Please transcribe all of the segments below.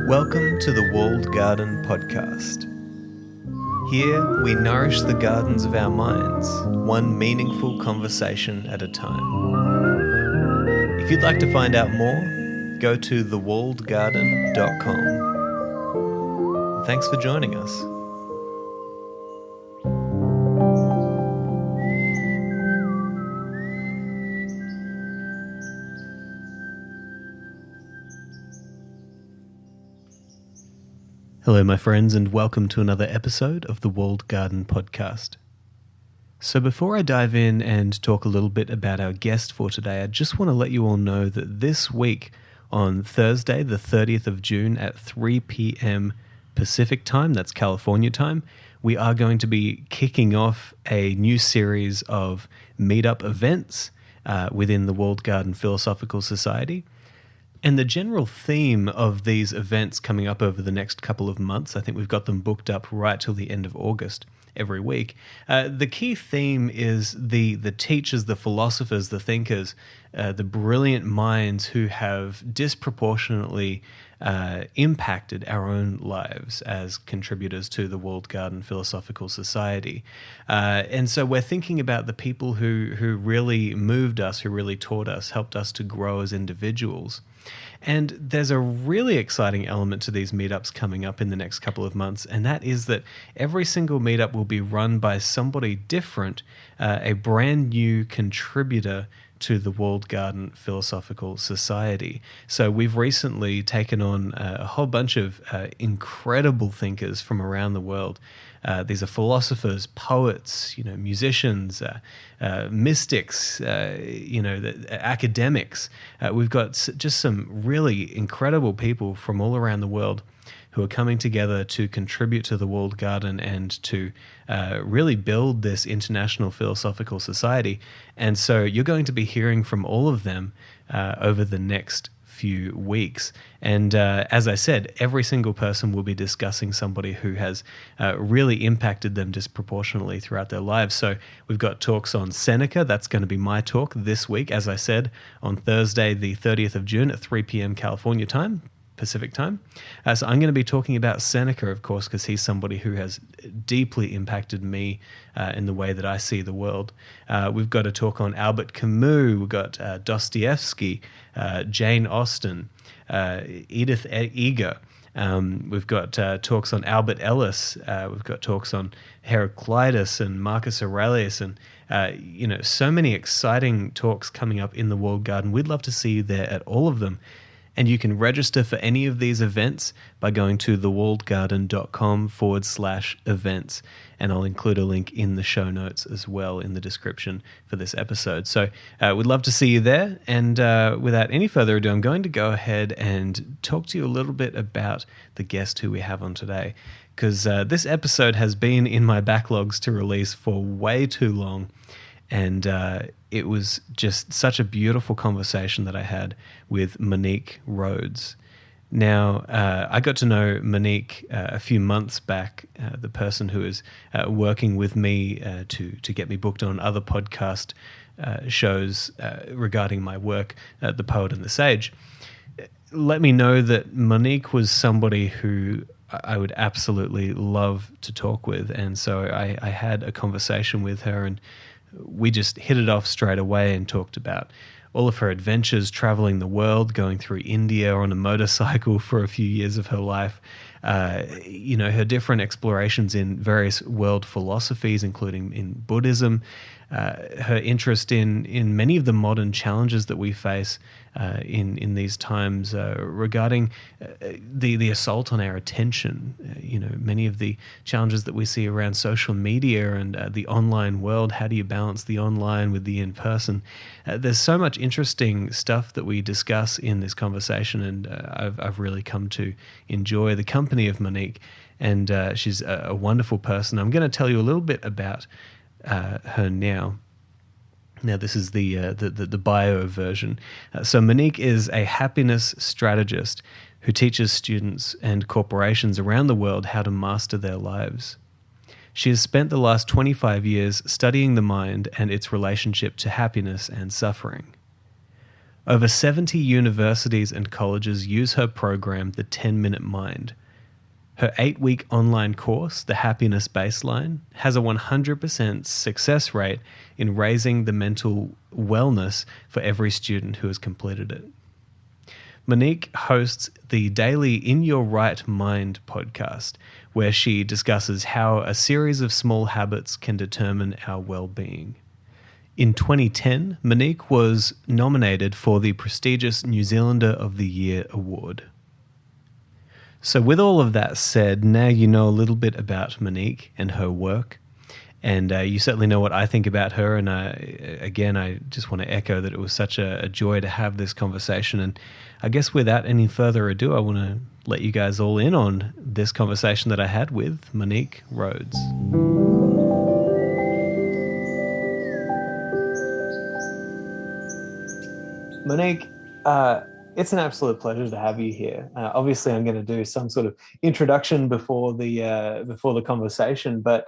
Welcome to the Walled Garden Podcast. Here we nourish the gardens of our minds, one meaningful conversation at a time. If you'd like to find out more, go to thewalledgarden.com. Thanks for joining us. Hello, my friends, and welcome to another episode of the Walled Garden Podcast. So before I dive in and talk a little bit about our guest for today, I just want to let you all know that this week, on Thursday, the 30th of June at 3 p.m. Pacific time, that's California time, we are going to be kicking off a new series of meetup events within the Walled Garden Philosophical Society. And the general theme of these events coming up over the next couple of months, I think we've got them booked up right till the end of August every week. The key theme is the teachers, the philosophers, the thinkers, the brilliant minds who have disproportionately impacted our own lives as contributors to the Walled Garden Philosophical Society. And so we're thinking about the people who really moved us, who really taught us, helped us to grow as individuals. And there's a really exciting element to these meetups coming up in the next couple of months, and that is that every single meetup will be run by somebody different, a brand new contributor to the Walled Garden Philosophical Society. So we've recently taken on a whole bunch of incredible thinkers from around the world. These are philosophers, poets, musicians, mystics, academics. We've got just some really incredible people from all around the world who are coming together to contribute to the Walled Garden and to really build this international philosophical society. And so you're going to be hearing from all of them over the next few weeks. And as I said, every single person will be discussing somebody who has really impacted them disproportionately throughout their lives. So we've got talks on Seneca. That's going to be my talk this week, as I said, on Thursday, the 30th of June at 3 p.m. California time, Pacific time. So I'm going to be talking about Seneca, of course, because he's somebody who has deeply impacted me in the way that I see the world. We've got a talk on Albert Camus. We've got Dostoevsky, Jane Austen, Edith Eger. We've got talks on Albert Ellis. We've got talks on Heraclitus and Marcus Aurelius, and so many exciting talks coming up in the Walled Garden. We'd love to see you there at all of them. And you can register for any of these events by going to thewalledgarden.com/events. And I'll include a link in the show notes as well in the description for this episode. So we'd love to see you there. And without any further ado, I'm going to go ahead and talk to you a little bit about the guest who we have on today. Because this episode has been in my backlogs to release for way too long. And it was just such a beautiful conversation that I had with Monique Rhodes. Now, I got to know Monique a few months back, the person who is working with me to get me booked on other podcast shows regarding my work, The Poet and the Sage. Let me know that Monique was somebody who I would absolutely love to talk with. And so I had a conversation with her, and we just hit it off straight away and talked about all of her adventures traveling the world, going through India on a motorcycle for a few years of her life, her different explorations in various world philosophies, including in Buddhism, her interest in many of the modern challenges that we face in these times regarding the assault on our attention, many of the challenges that we see around social media and the online world. How do you balance the online with the in-person? There's so much interesting stuff that we discuss in this conversation, and I've really come to enjoy the company of Monique, and she's a wonderful person. I'm going to tell you a little bit about her now. Now, this is the bio version. So Monique is a happiness strategist who teaches students and corporations around the world how to master their lives. She has spent the last 25 years studying the mind and its relationship to happiness and suffering. Over 70 universities and colleges use her program, The 10-Minute Mind. Her 8-week online course, The Happiness Baseline, has a 100% success rate in raising the mental wellness for every student who has completed it. Monique hosts the daily In Your Right Mind podcast, where she discusses how a series of small habits can determine our well-being. In 2010, Monique was nominated for the prestigious New Zealander of the Year award. So with all of that said, now you know a little bit about Monique and her work, and you certainly know what I think about her. And I just want to echo that it was such a joy to have this conversation. And I guess without any further ado, I want to let you guys all in on this conversation that I had with Monique Rhodes. Monique, it's an absolute pleasure to have you here. Obviously, I'm going to do some sort of introduction before the conversation, but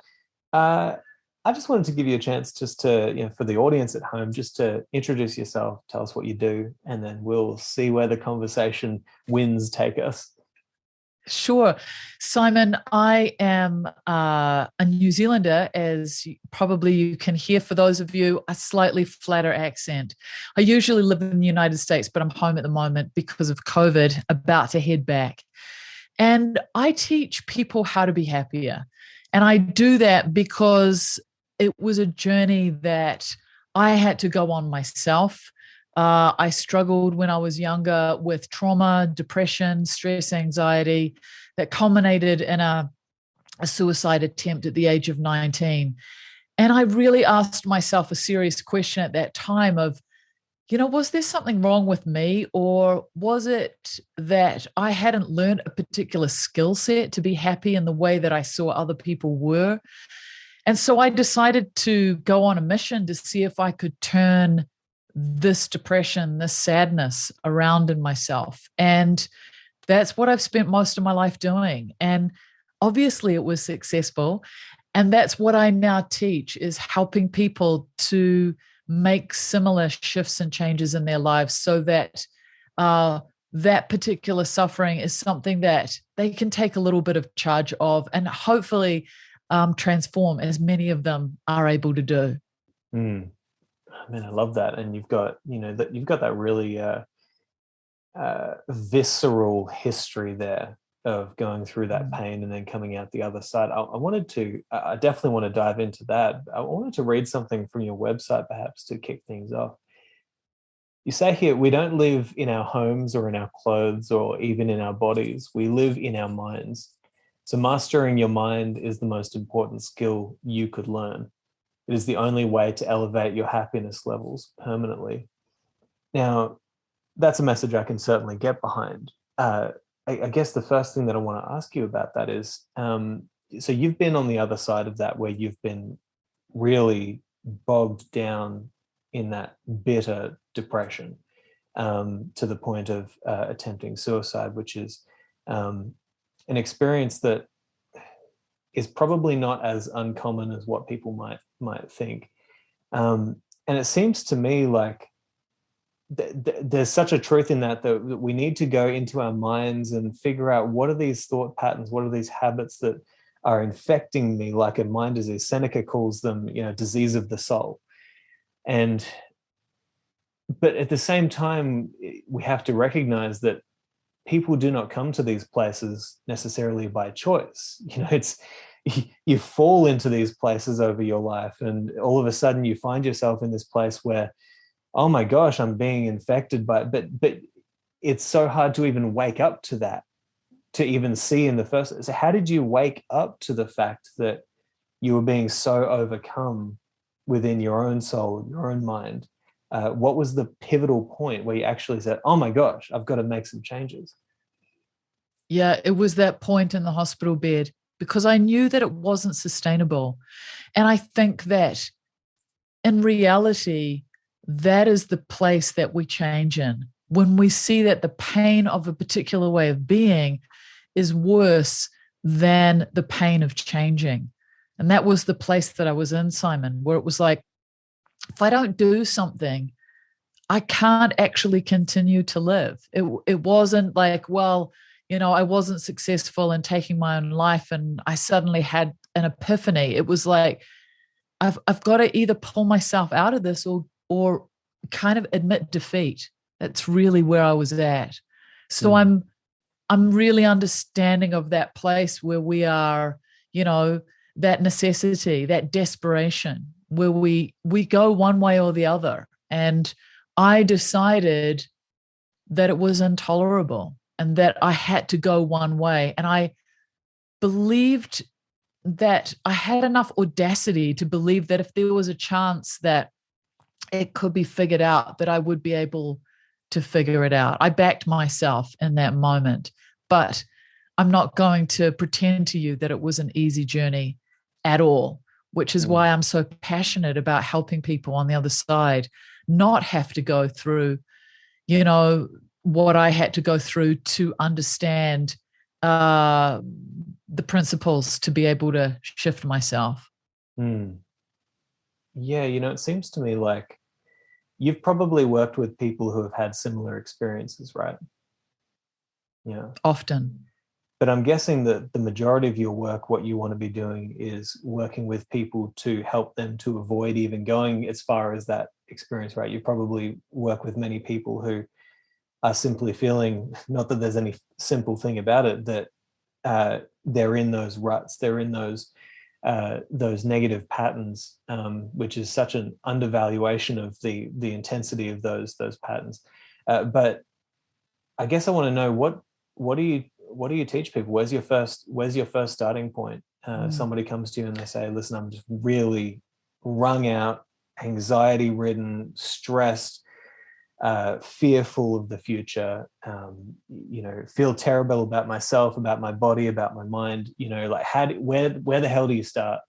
I just wanted to give you a chance just to, for the audience at home, just to introduce yourself, tell us what you do, and then we'll see where the conversation winds take us. Sure. Simon, I am a New Zealander, as probably you can hear, for those of you, a slightly flatter accent. I usually live in the United States, but I'm home at the moment because of COVID, about to head back. And I teach people how to be happier. And I do that because it was a journey that I had to go on myself. I struggled when I was younger with trauma, depression, stress, anxiety that culminated in a suicide attempt at the age of 19. And I really asked myself a serious question at that time of, was there something wrong with me, or was it that I hadn't learned a particular skill set to be happy in the way that I saw other people were? And so I decided to go on a mission to see if I could turn this depression, this sadness around in myself. And that's what I've spent most of my life doing. And obviously it was successful. And that's what I now teach, is helping people to make similar shifts and changes in their lives so that that particular suffering is something that they can take a little bit of charge of and hopefully transform, as many of them are able to do. Man, I love that. And you've got that really visceral history there of going through that pain and then coming out the other side. I definitely want to dive into that. I wanted to read something from your website, perhaps, to kick things off. You say here, we don't live in our homes or in our clothes or even in our bodies. We live in our minds. So mastering your mind is the most important skill you could learn. It is the only way to elevate your happiness levels permanently. Now, that's a message I can certainly get behind. I guess the first thing that I want to ask you about that is, so you've been on the other side of that, where you've been really bogged down in that bitter depression to the point of attempting suicide, which is an experience that is probably not as uncommon as what people might think. And it seems to me like there's such a truth in that we need to go into our minds and figure out, what are these thought patterns, what are these habits that are infecting me, like a mind disease. Seneca calls them, disease of the soul. But at the same time, we have to recognize that people do not come to these places necessarily by choice. It's, you fall into these places over your life, and all of a sudden you find yourself in this place where, oh my gosh, I'm being infected by it. But it's so hard to even wake up to that, to even see in the first. So how did you wake up to the fact that you were being so overcome within your own soul, your own mind? What was the pivotal point where you actually said, oh my gosh, I've got to make some changes? Yeah, it was that point in the hospital bed, because I knew that it wasn't sustainable. And I think that in reality, that is the place that we change in. When we see that the pain of a particular way of being is worse than the pain of changing. And that was the place that I was in, Simon, where it was like, if I don't do something, I can't actually continue to live. It wasn't like, well, I wasn't successful in taking my own life and I suddenly had an epiphany. It was like, I've got to either pull myself out of this or kind of admit defeat. That's really where I was at. So I'm really understanding of that place where we are, that necessity, that desperation, where we go one way or the other. And I decided that it was intolerable and that I had to go one way. And I believed that I had enough audacity to believe that if there was a chance that it could be figured out, that I would be able to figure it out. I backed myself in that moment, but I'm not going to pretend to you that it was an easy journey at all, which is why I'm so passionate about helping people on the other side not have to go through, what I had to go through to understand the principles to be able to shift myself. Yeah, it seems to me like you've probably worked with people who have had similar experiences, right? Yeah. Often. But I'm guessing that the majority of your work, what you want to be doing is working with people to help them to avoid even going as far as that experience, right? You probably work with many people who are simply feeling, not that there's any simple thing about it, that they're in those ruts, they're in those negative patterns, which is such an undervaluation of the intensity of those patterns. But I guess I want to know what do you teach people? Where's your first starting point? Somebody comes to you and they say, listen, I'm just really wrung out, anxiety ridden, stressed, fearful of the future, feel terrible about myself, about my body, about my mind, like where the hell do you start?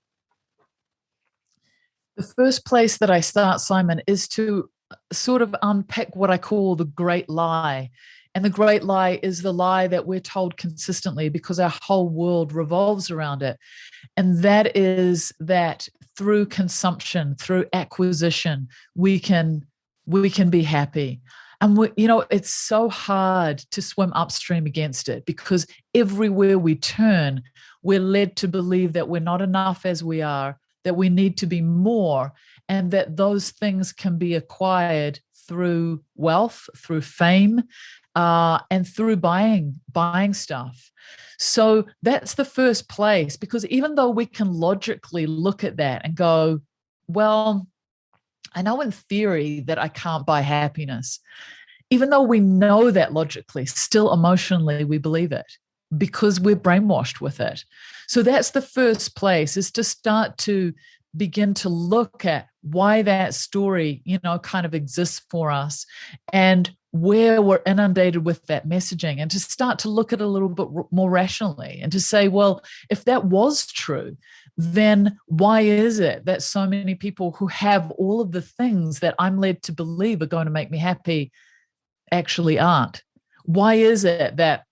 The first place that I start, Simon, is to sort of unpick what I call the great lie. And the great lie is the lie that we're told consistently because our whole world revolves around it. And that is that through consumption, through acquisition, we can be happy. And it's so hard to swim upstream against it because everywhere we turn, we're led to believe that we're not enough as we are, that we need to be more, and that those things can be acquired through wealth, through fame, and through buying stuff. So that's the first place, because even though we can logically look at that and go, well, I know in theory that I can't buy happiness, even though we know that logically, still emotionally we believe it because we're brainwashed with it. So that's the first place, is to start to begin to look at why that story, kind of exists for us and where we're inundated with that messaging, and to start to look at it a little bit more rationally and to say, well, if that was true, then why is it that so many people who have all of the things that I'm led to believe are going to make me happy actually aren't? Why is it that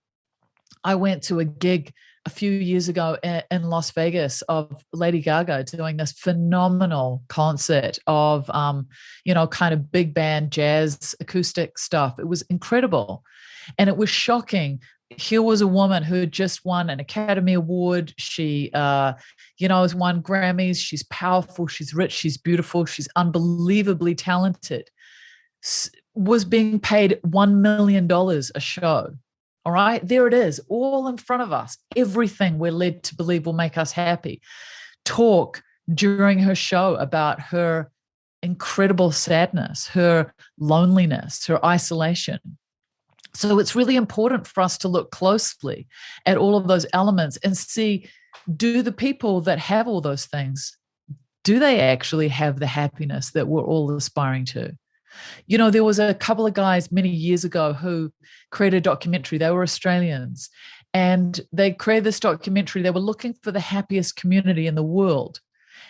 I went to a gig a few years ago in Las Vegas of Lady Gaga doing this phenomenal concert of, kind of big band jazz acoustic stuff. It was incredible. And it was shocking. Here was a woman who had just won an Academy Award. She, has won Grammys. She's powerful. She's rich. She's beautiful. She's unbelievably talented. Was being paid $1 million a show. All right, there it is, all in front of us. Everything we're led to believe will make us happy. Talk during her show about her incredible sadness, her loneliness, her isolation. So it's really important for us to look closely at all of those elements and see, do the people that have all those things, do they actually have the happiness that we're all aspiring to? There was a couple of guys many years ago who created a documentary. They were Australians, and they created this documentary. They were looking for the happiest community in the world,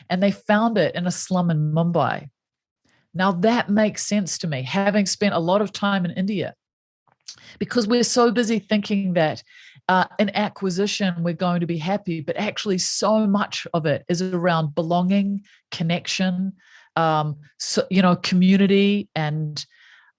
and they found it in a slum in Mumbai. Now, that makes sense to me, having spent a lot of time in India, because we're so busy thinking that in acquisition we're going to be happy, but actually so much of it is around belonging, connection, community, and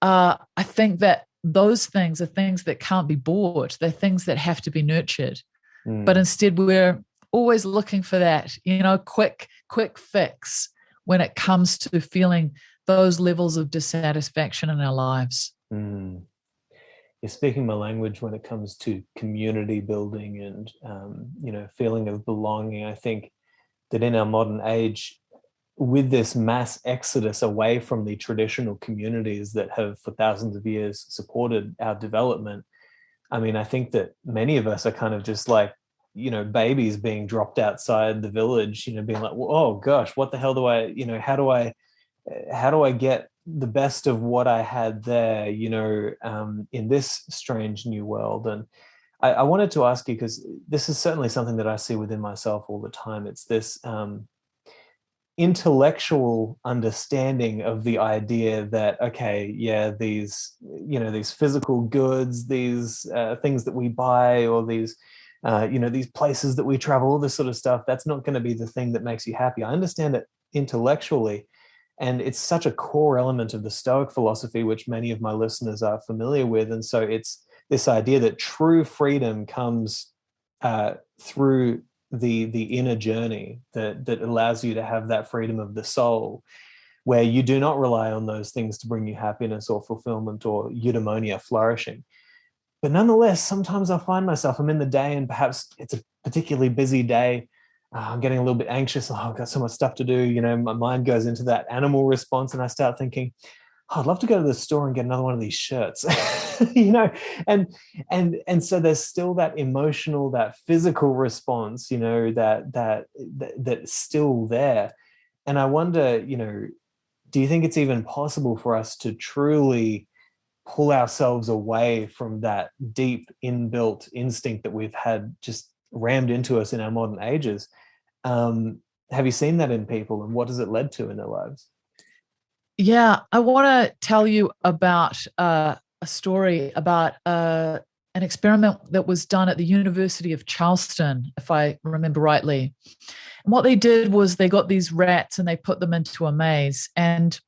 I think that those things are things that can't be bought. They're things that have to be nurtured. But instead, we're always looking for that, quick fix when it comes to feeling those levels of dissatisfaction in our lives. You're speaking my language when it comes to community building and, feeling of belonging. I think that in our modern age, with this mass exodus away from the traditional communities that have for thousands of years supported our development, I mean, I think that many of us are kind of just like, babies being dropped outside the village, being like, oh gosh, what the hell do I, how do I get the best of what I had there, in this strange new world? And I wanted to ask you, because this is certainly something that I see within myself all the time. It's this intellectual understanding of the idea that, okay, yeah, these physical goods, these things that we buy, or these these places that we travel, all this sort of stuff, that's not going to be the thing that makes you happy. I understand it intellectually, and it's such a core element of the Stoic philosophy, which many of my listeners are familiar with. And so it's this idea that true freedom comes through the inner journey that allows you to have that freedom of the soul, where you do not rely on those things to bring you happiness or fulfillment or eudaimonia, flourishing. But nonetheless, sometimes I find myself, I'm in the day and perhaps it's a particularly busy day. I'm getting a little bit anxious. Oh, I've got so much stuff to do. My mind goes into that animal response, and I start thinking, oh, I'd love to go to the store and get another one of these shirts, and so there's still that emotional, that physical response, that's still there. And I wonder, do you think it's even possible for us to truly pull ourselves away from that deep inbuilt instinct that we've had just rammed into us in our modern ages? Have you seen that in people, and what has it led to in their lives? Yeah, I want to tell you about a story about an experiment that was done at the University of Charleston, if I remember rightly. And what they did was they got these rats and they put them into a maze, and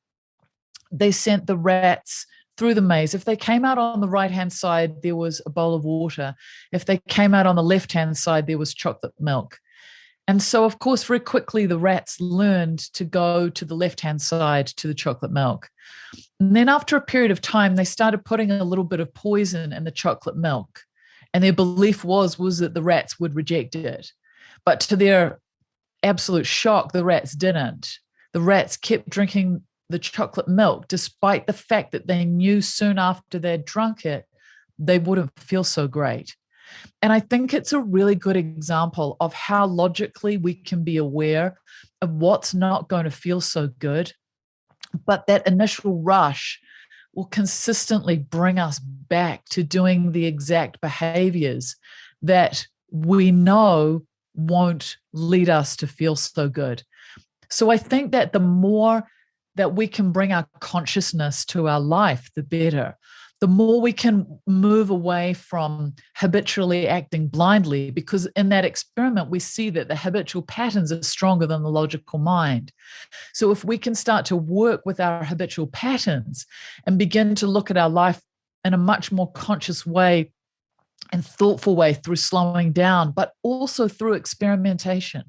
they sent the rats through the maze. If they came out on the right-hand side, there was a bowl of water. If they came out on the left-hand side, there was chocolate milk. And so, of course, very quickly, the rats learned to go to the left-hand side to the chocolate milk. And then after a period of time, they started putting a little bit of poison in the chocolate milk. And their belief was that the rats would reject it. But to their absolute shock, the rats didn't. The rats kept drinking the chocolate milk, despite the fact that they knew soon after they'd drunk it, they wouldn't feel so great. And I think it's a really good example of how logically we can be aware of what's not going to feel so good, but that initial rush will consistently bring us back to doing the exact behaviors that we know won't lead us to feel so good. So I think that the more that we can bring our consciousness to our life, the better. The more we can move away from habitually acting blindly, because in that experiment, we see that the habitual patterns are stronger than the logical mind. So if we can start to work with our habitual patterns and begin to look at our life in a much more conscious way and thoughtful way through slowing down, but also through experimentation,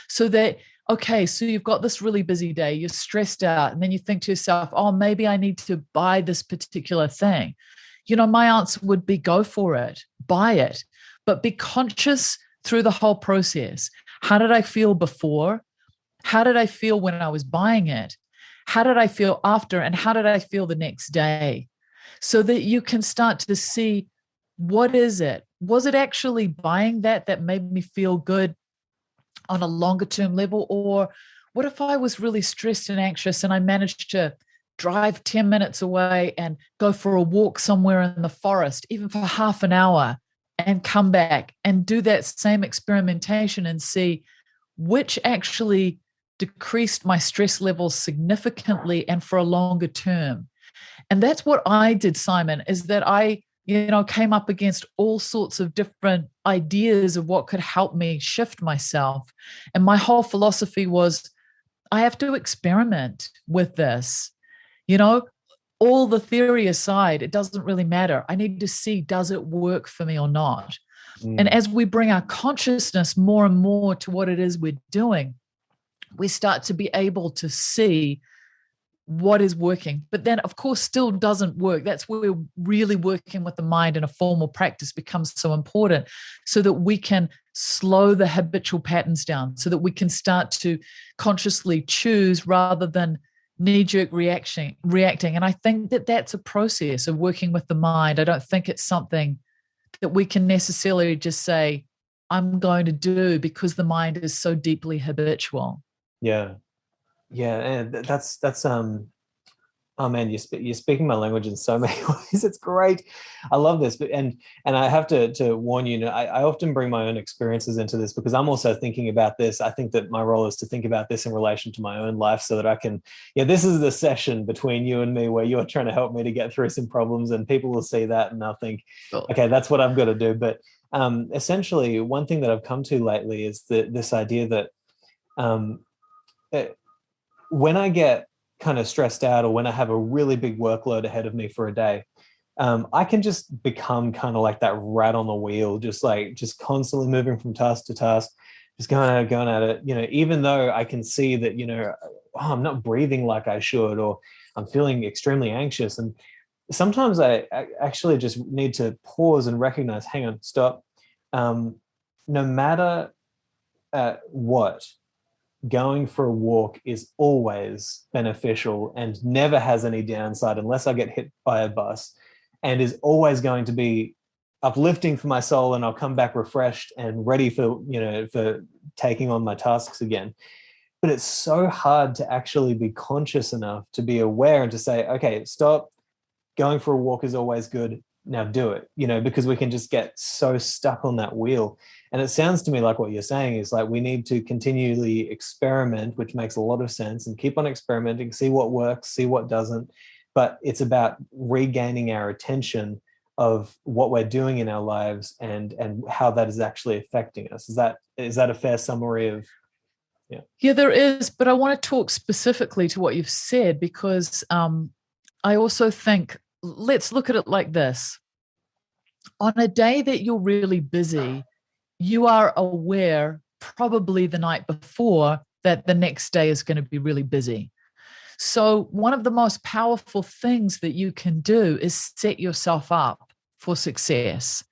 so that, okay, so you've got this really busy day, you're stressed out, and then you think to yourself, oh, maybe I need to buy this particular thing. My answer would be go for it, buy it, but be conscious through the whole process. How did I feel before? How did I feel when I was buying it? How did I feel after? And how did I feel the next day? So that you can start to see, what is it? Was it actually buying that made me feel good on a longer term level? Or what if I was really stressed and anxious and I managed to drive 10 minutes away and go for a walk somewhere in the forest, even for half an hour, and come back and do that same experimentation and see which actually decreased my stress levels significantly and for a longer term. And that's what I did, Simon, is that I came up against all sorts of different ideas of what could help me shift myself. And my whole philosophy was, I have to experiment with this. all the theory aside, it doesn't really matter. I need to see, does it work for me or not? And as we bring our consciousness more and more to what it is we're doing, we start to be able to see what is working. But then, of course, still doesn't work. That's where really working with the mind in a formal practice becomes so important, so that we can slow the habitual patterns down, so that we can start to consciously choose rather than knee-jerk reacting. And I think that that's a process of working with the mind. I don't think it's something that we can necessarily just say, I'm going to do, because the mind is so deeply habitual. Yeah. And that's oh man, you're speaking my language in so many ways. It's great. I love this. But and I have to warn you, I often bring my own experiences into this, because I'm also thinking about this. I think that my role is to think about this in relation to my own life, so that I can, this is the session between you and me where you're trying to help me to get through some problems, and people will see that and they'll think, okay, that's what I've got to do. But essentially, one thing that I've come to lately is this idea that when I get kind of stressed out, or when I have a really big workload ahead of me for a day, I can just become kind of like that rat on the wheel, just constantly moving from task to task, just going at it, even though I can see that, I'm not breathing like I should, or I'm feeling extremely anxious. And sometimes I actually just need to pause and recognize, hang on, stop. No matter what, going for a walk is always beneficial and never has any downside, unless I get hit by a bus, and is always going to be uplifting for my soul, and I'll come back refreshed and ready for taking on my tasks again. But it's so hard to actually be conscious enough to be aware and to say, okay, stop. Going for a walk is always good. Now do it, because we can just get so stuck on that wheel. And it sounds to me like what you're saying is like, we need to continually experiment, which makes a lot of sense, and keep on experimenting, see what works, see what doesn't. But it's about regaining our attention of what we're doing in our lives and how that is actually affecting us. Is that a fair summary of? Yeah, there is. But I want to talk specifically to what you've said, because I also think, let's look at it like this. On a day that you're really busy, you are aware probably the night before that the next day is going to be really busy. So one of the most powerful things that you can do is set yourself up for success.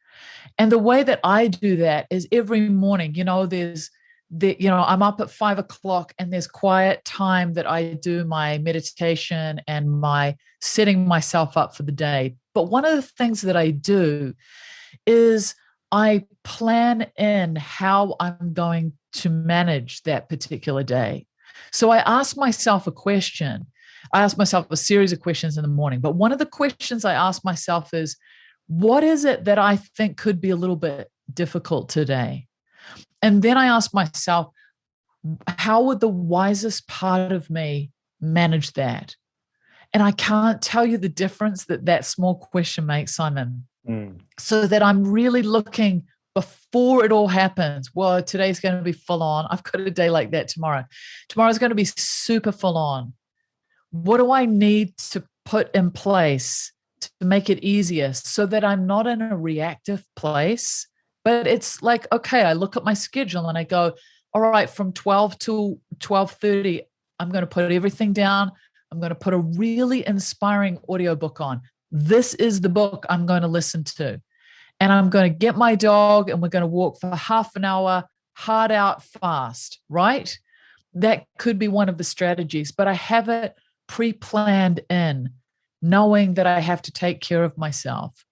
And the way that I do that is every morning, I'm up at 5 o'clock, and there's quiet time that I do my meditation and my setting myself up for the day. But one of the things that I do is I plan in how I'm going to manage that particular day. So I ask myself a question. I ask myself a series of questions in the morning. But one of the questions I ask myself is, what is it that I think could be a little bit difficult today? And then I ask myself, how would the wisest part of me manage that? And I can't tell you the difference that small question makes, Simon. So that I'm really looking before it all happens. Well, today's going to be full on. I've got a day like that tomorrow. Tomorrow's going to be super full on. What do I need to put in place to make it easier, so that I'm not in a reactive place? But it's like, okay, I look at my schedule and I go, all right, from 12 to 12:30, I'm going to put everything down. I'm going to put a really inspiring audiobook on. This is the book I'm going to listen to. And I'm going to get my dog, and we're going to walk for half an hour, hard out fast, right? That could be one of the strategies, but I have it pre-planned in, knowing that I have to take care of myself.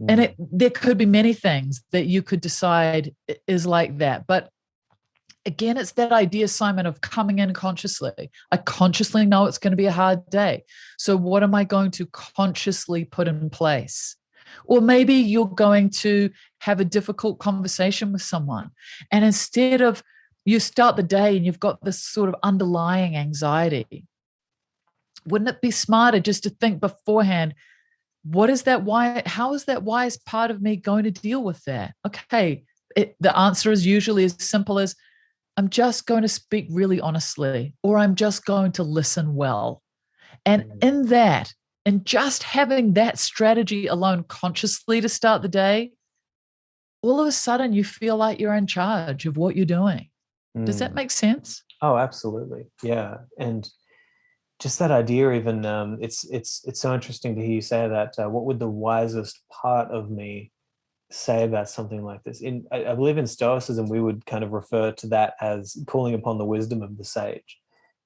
And there could be many things that you could decide is like that. But again, it's that idea, Simon, of coming in consciously. I consciously know it's going to be a hard day. So what am I going to consciously put in place? Or maybe you're going to have a difficult conversation with someone. And instead of, you start the day and you've got this sort of underlying anxiety, wouldn't it be smarter just to think beforehand, what is that? Why? How is that wise part of me going to deal with that? Okay. The answer is usually as simple as, I'm just going to speak really honestly, or I'm just going to listen well. And in And just having that strategy alone consciously to start the day, all of a sudden you feel like you're in charge of what you're doing. Does that make sense? Oh, absolutely. Yeah. And just that idea, even it's so interesting to hear you say that. What would the wisest part of me say about something like this? I believe in Stoicism, we would kind of refer to that as calling upon the wisdom of the sage.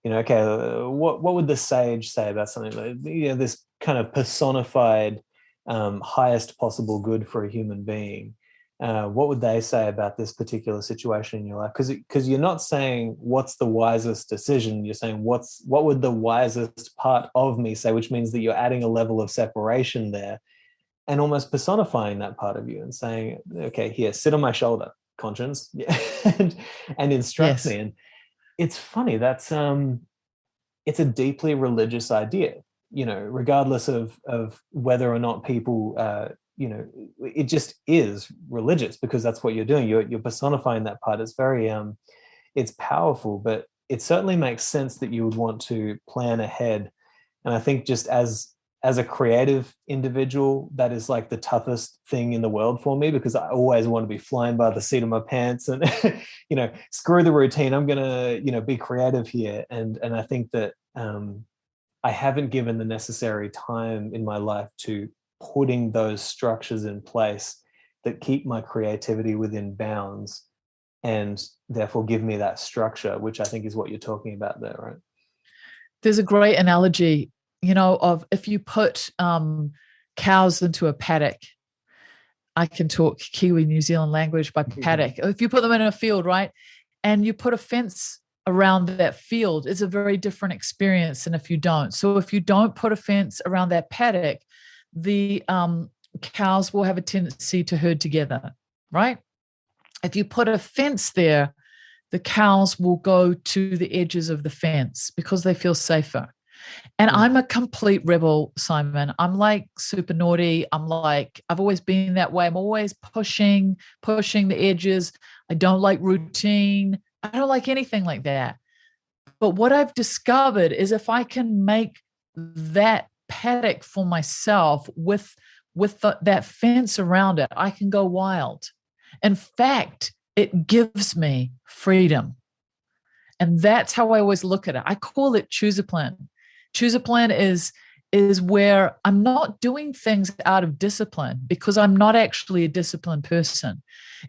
Okay, what would the sage say about something like, this kind of personified highest possible good for a human being? What would they say about this particular situation in your life? Because you're not saying what's the wisest decision. You're saying what would the wisest part of me say, which means that you're adding a level of separation there and almost personifying that part of you and saying, okay, here, sit on my shoulder, conscience, and instruct me. Yes. And it's funny, that's it's a deeply religious idea, regardless of whether or not people it just is religious, because that's what you're doing. You're personifying that part. It's very it's powerful, but it certainly makes sense that you would want to plan ahead. And I think just as a creative individual, that is like the toughest thing in the world for me, because I always want to be flying by the seat of my pants and screw the routine. I'm gonna be creative here. And I think that I haven't given the necessary time in my life to putting those structures in place that keep my creativity within bounds and therefore give me that structure, which I think is what you're talking about there, right? There's a great analogy, of if you put cows into a paddock. I can talk Kiwi New Zealand language by paddock. If you put them in a field, right, and you put a fence around that field, it's a very different experience than if you don't. So if you don't put a fence around that paddock, the cows will have a tendency to herd together, right? If you put a fence there, the cows will go to the edges of the fence because they feel safer. And I'm a complete rebel, Simon. I'm like super naughty. I've always been that way. I'm always pushing the edges. I don't like routine. I don't like anything like that. But what I've discovered is if I can make that paddock for myself with that fence around it, I can go wild. In fact, it gives me freedom. And that's how I always look at it. I call it choose a plan. Choose a plan is where I'm not doing things out of discipline, because I'm not actually a disciplined person.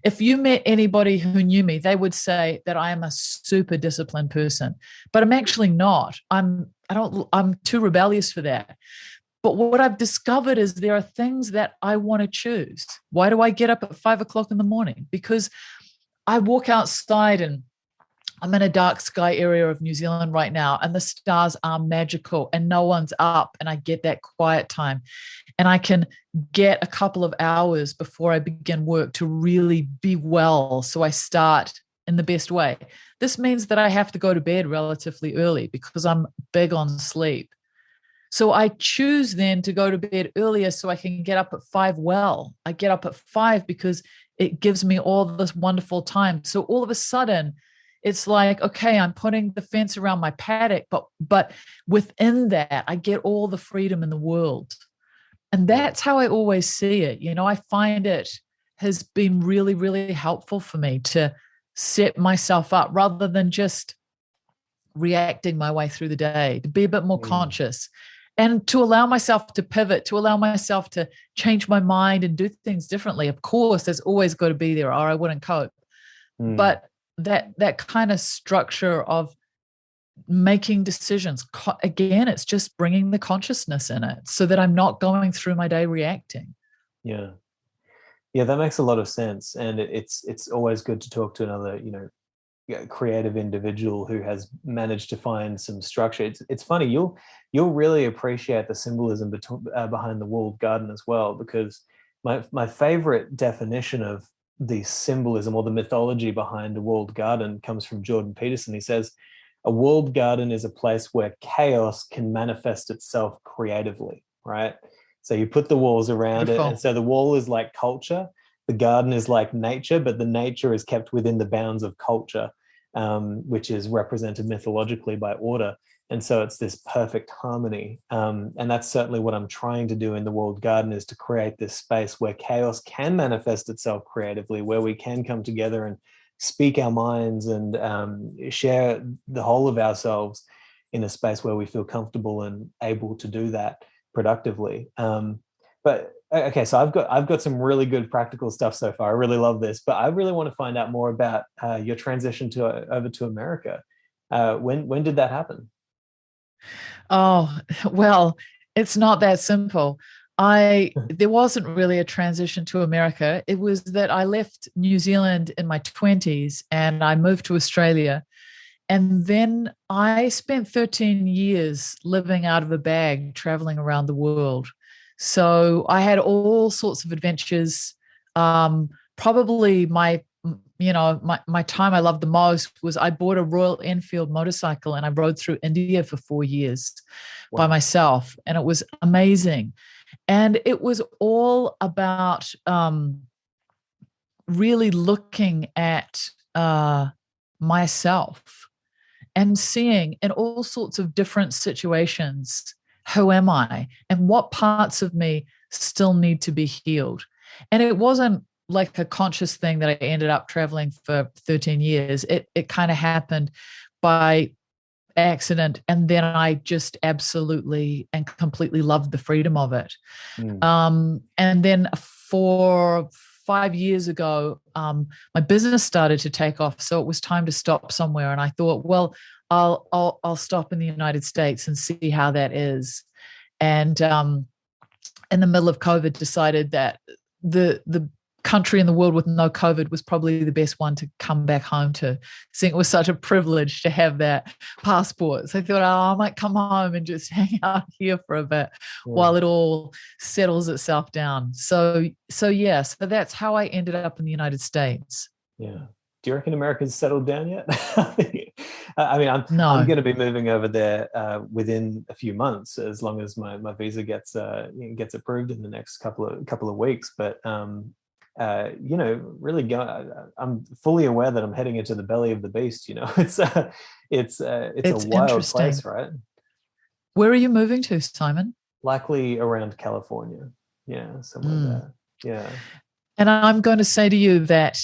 If you met anybody who knew me, they would say that I am a super disciplined person, but I'm actually not. I'm too rebellious for that. But what I've discovered is there are things that I want to choose. Why do I get up at 5 o'clock in the morning? Because I walk outside and I'm in a dark sky area of New Zealand right now, and the stars are magical and no one's up, and I get that quiet time, and I can get a couple of hours before I begin work to really be well. So I start in the best way. This means that I have to go to bed relatively early because I'm big on sleep. So I choose then to go to bed earlier so I can get up at 5 well. I get up at 5 because it gives me all this wonderful time. So all of a sudden, it's like, okay, I'm putting the fence around my paddock, but within that, I get all the freedom in the world. And that's how I always see it. I find it has been really, really helpful for me to set myself up rather than just reacting my way through the day, to be a bit more conscious and to allow myself to pivot, to allow myself to change my mind and do things differently. Of course, there's always got to be there, or I wouldn't cope. But that kind of structure of making decisions, again, it's just bringing the consciousness in it so that I'm not going through my day reacting. Yeah, that makes a lot of sense. And it's always good to talk to another creative individual who has managed to find some structure. It's funny, you'll really appreciate the symbolism behind the walled garden as well, because my favorite definition of the symbolism or the mythology behind a walled garden comes from Jordan Peterson. He says, a walled garden is a place where chaos can manifest itself creatively, right? So you put the walls around it, and so the wall is like culture, the garden is like nature, but the nature is kept within the bounds of culture, which is represented mythologically by order. And so it's this perfect harmony. And that's certainly what I'm trying to do in the walled garden, is to create this space where chaos can manifest itself creatively, where we can come together and speak our minds and share the whole of ourselves in a space where we feel comfortable and able to do that productively. But okay, so I've got some really good practical stuff so far. I really love this, but I really want to find out more about your transition to over to America. When did that happen? Oh, well, it's not that simple. There wasn't really a transition to America. It was that I left New Zealand in my 20s and I moved to Australia. And then I spent 13 years living out of a bag, traveling around the world. So I had all sorts of adventures. Probably my time I loved the most was I bought a Royal Enfield motorcycle and I rode through India for 4 years by myself. And it was amazing. And it was all about really looking at myself and seeing in all sorts of different situations, who am I and what parts of me still need to be healed. And it wasn't like a conscious thing that I ended up traveling for 13 years. It kind of happened by accident. And then I just absolutely and completely loved the freedom of it. And then for 5 years ago, my business started to take off. So it was time to stop somewhere. And I thought, well, I'll stop in the United States and see how that is. And in the middle of COVID, decided that the country in the world with no COVID was probably the best one to come back home to. Seeing it was such a privilege to have that passport. So I thought, I might come home and just hang out here for a bit while it all settles itself down. So that's how I ended up in the United States. Yeah. Do you reckon America's settled down yet? I mean, I'm going to be moving over there within a few months, as long as my visa gets approved in the next couple of weeks. But really I'm fully aware that I'm heading into the belly of the beast. It's a wild place, right? Where are you moving to, Simon? Likely around California. Yeah, somewhere there. Yeah. And I'm going to say to you that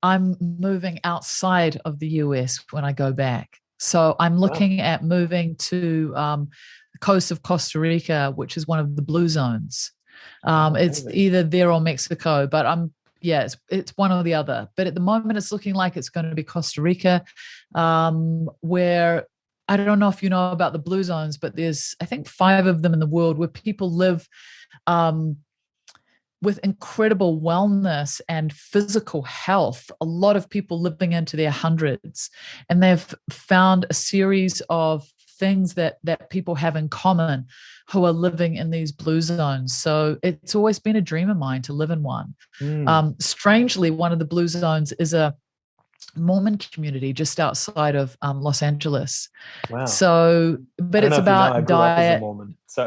I'm moving outside of the US when I go back. So I'm looking at moving to the coast of Costa Rica, which is one of the blue zones. It's either there or Mexico, but it's one or the other. But at the moment, it's looking like it's going to be Costa Rica, where I don't know if you know about the blue zones, but there's, I think, 5 of them in the world where people live with incredible wellness and physical health. A lot of people living into their hundreds, and they've found a series of things that people have in common who are living in these blue zones. So it's always been a dream of mine to live in one. Strangely, one of the blue zones is a Mormon community just outside of Los Angeles. Wow. So, but it's about diet. As a Mormon, so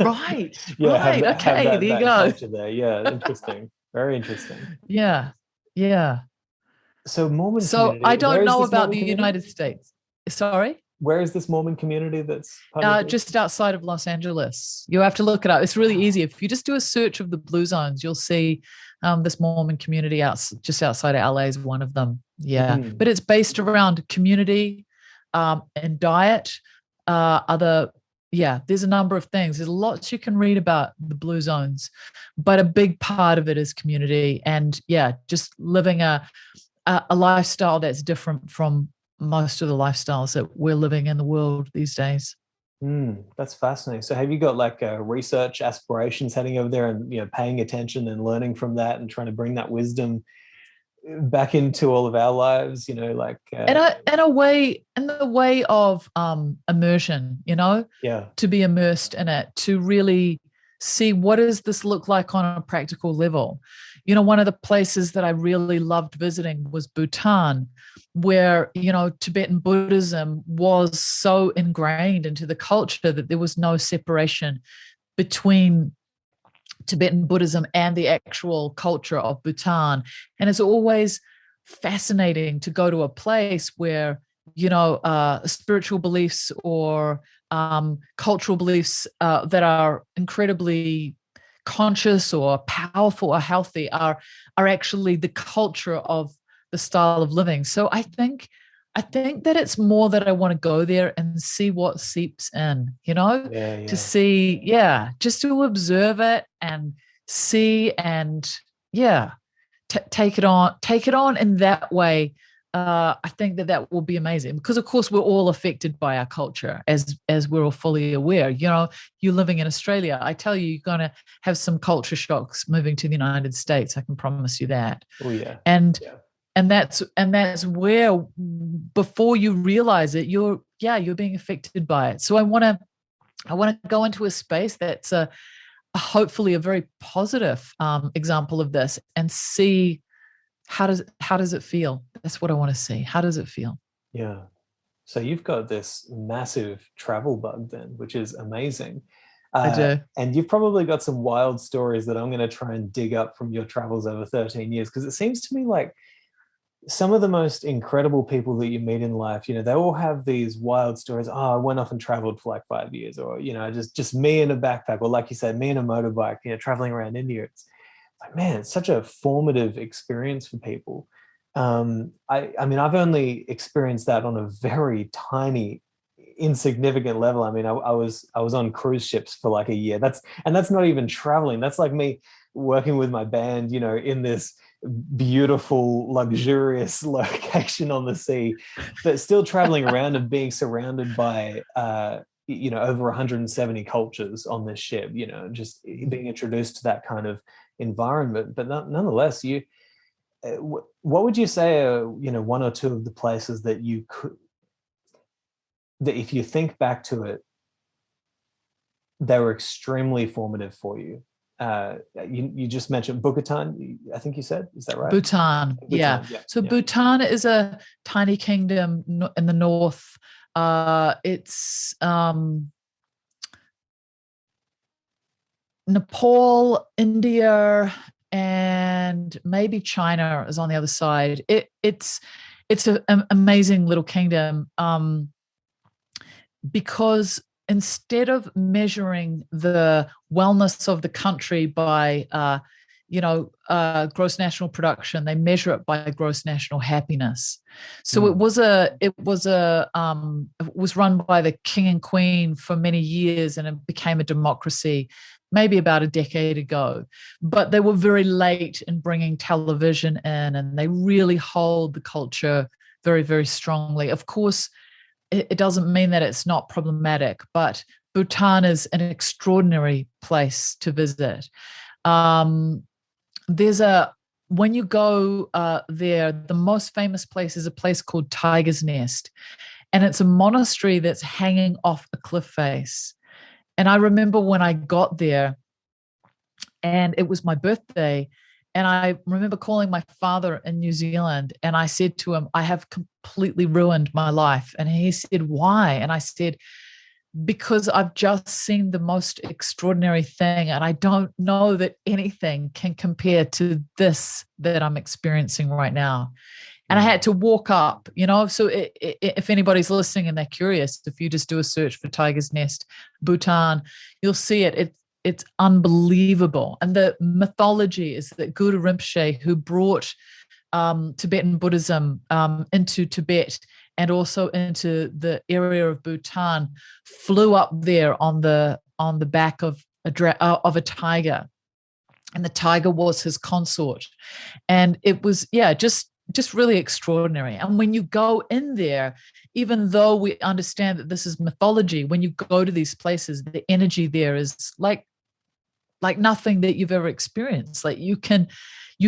right. Okay, there you go. There. Yeah, interesting. Very interesting. Yeah. So Mormon. So I don't know about the United States. Sorry. Where is this Mormon community that's just outside of Los Angeles? You have to look it up. It's really easy. If you just do a search of the blue zones, you'll see this Mormon community just outside of LA is one of them. Yeah. But it's based around community and diet. There's a number of things. There's lots you can read about the blue zones, but a big part of it is community and just living a lifestyle that's different from most of the lifestyles that we're living in the world these days. That's fascinating. So have you got like research aspirations heading over there and paying attention and learning from that and trying to bring that wisdom back into all of our lives, in the way of immersion, to be immersed in it, to really see what does this look like on a practical level. One of the places that I really loved visiting was Bhutan, where, Tibetan Buddhism was so ingrained into the culture that there was no separation between Tibetan Buddhism and the actual culture of Bhutan. And it's always fascinating to go to a place where spiritual beliefs or cultural beliefs that are incredibly conscious or powerful or healthy are actually the culture of the style of living. So I think that it's more that I want to go there and see what seeps in, to see, just to observe it and see and take it on in that way. I think that will be amazing because, of course, we're all affected by our culture, as we're all fully aware. You're living in Australia. I tell you, you're going to have some culture shocks moving to the United States. I can promise you that. Oh yeah, and that's where, before you realize it, you're being affected by it. So I want to go into a space that's hopefully a very positive example of this and see. How does it feel? That's what I want to see. How does it feel? Yeah. So you've got this massive travel bug then, which is amazing. I do. And you've probably got some wild stories that I'm going to try and dig up from your travels over 13 years, because it seems to me like some of the most incredible people that you meet in life, they all have these wild stories. Oh, I went off and traveled for like 5 years, or, just me in a backpack, or like you said, me in a motorbike, traveling around India. It's like, man, it's such a formative experience for people. I mean, I've only experienced that on a very tiny, insignificant level. I mean, I was on cruise ships for like a year. That's not even traveling. That's like me working with my band, in this beautiful, luxurious location on the sea, but still traveling around and being surrounded by over 170 cultures on this ship, just being introduced to that kind of environment. But nonetheless, what would you say are, one or two of the places that that if you think back to it, they were extremely formative for you? You just mentioned Bhutan, I think you said, is that right? Bhutan, yeah. So Bhutan is a tiny kingdom in the north. It's Nepal, India, and maybe China is on the other side. It's an amazing little kingdom, because instead of measuring the wellness of the country by gross national production, they measure it by gross national happiness. So it was run by the king and queen for many years, and it became a democracy maybe about a decade ago. But they were very late in bringing television in, and they really hold the culture very, very strongly. Of course, it doesn't mean that it's not problematic, but Bhutan is an extraordinary place to visit. When you go there, the most famous place is a place called Tiger's Nest, and it's a monastery that's hanging off a cliff face. And I remember when I got there, and it was my birthday, and I remember calling my father in New Zealand, and I said to him, I have completely ruined my life. And he said, why? And I said, because I've just seen the most extraordinary thing, and I don't know that anything can compare to this that I'm experiencing right now. And I had to walk up, so if anybody's listening and they're curious, if you just do a search for Tiger's Nest, Bhutan, you'll see it. It's unbelievable. And the mythology is that Guru Rinpoche, who brought Tibetan Buddhism into Tibet and also into the area of Bhutan, flew up there on the back of a tiger, and the tiger was his consort. And it was, just really extraordinary. And when you go in there, even though we understand that this is mythology, when you go to these places, the energy there is like nothing that you've ever experienced. Like you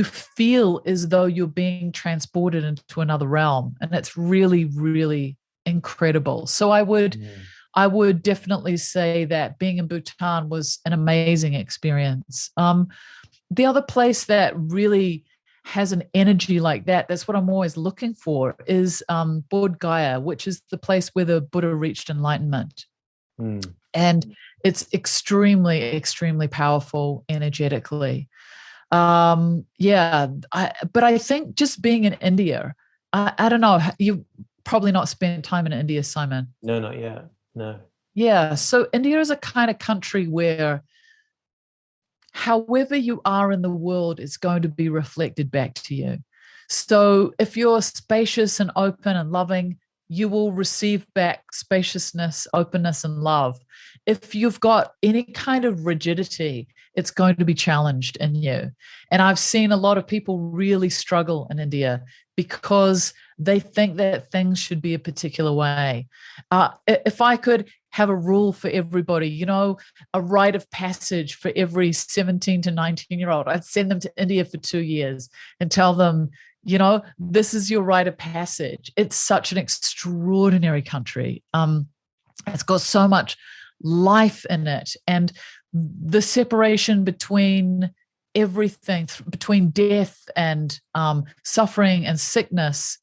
feel as though you're being transported into another realm, and it's really, really incredible. So I would definitely say that being in Bhutan was an amazing experience. The other place that really has an energy like that's what I'm always looking for, is Bodh Gaya, which is the place where the Buddha reached enlightenment. And it's extremely, extremely powerful energetically. But I think just being in India, I don't know, probably not spent time in India, Simon. No, not yet. No. Yeah. So India is a kind of country where however you are in the world is going to be reflected back to you. So if you're spacious and open and loving, you will receive back spaciousness, openness, and love. If you've got any kind of rigidity, it's going to be challenged in you. And I've seen a lot of people really struggle in India because they think that things should be a particular way. If I could have a rule for everybody, you know, a rite of passage for every 17 to 19-year-old, I'd send them to India for 2 years and tell them, you know, this is your rite of passage. It's such an extraordinary country. It's got so much life in it. And the separation between everything, between death and suffering and sickness,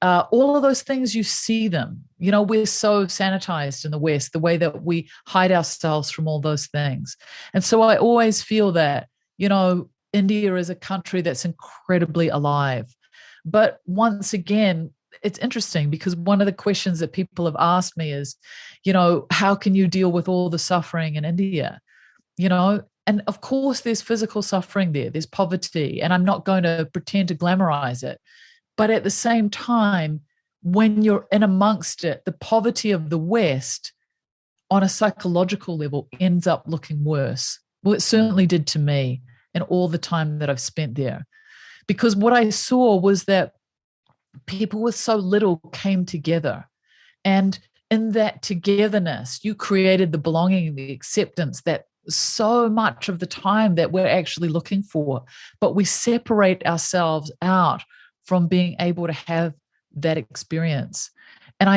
all of those things, you see them. You know, we're so sanitized in the West, the way that we hide ourselves from all those things. And so I always feel that, you know, India is a country that's incredibly alive. But once again, it's interesting because one of the questions that people have asked me is, you know, how can you deal with all the suffering in India? You know, and of course there's physical suffering there, there's poverty, and I'm not going to pretend to glamorize it. But at the same time, when you're in amongst it, the poverty of the West on a psychological level ends up looking worse. Well, it certainly did to me in all the time that I've spent there. Because what I saw was that people with so little came together. And in that togetherness, you created the belonging, the acceptance that so much of the time that we're actually looking for. But we separate ourselves out from being able to have that experience. And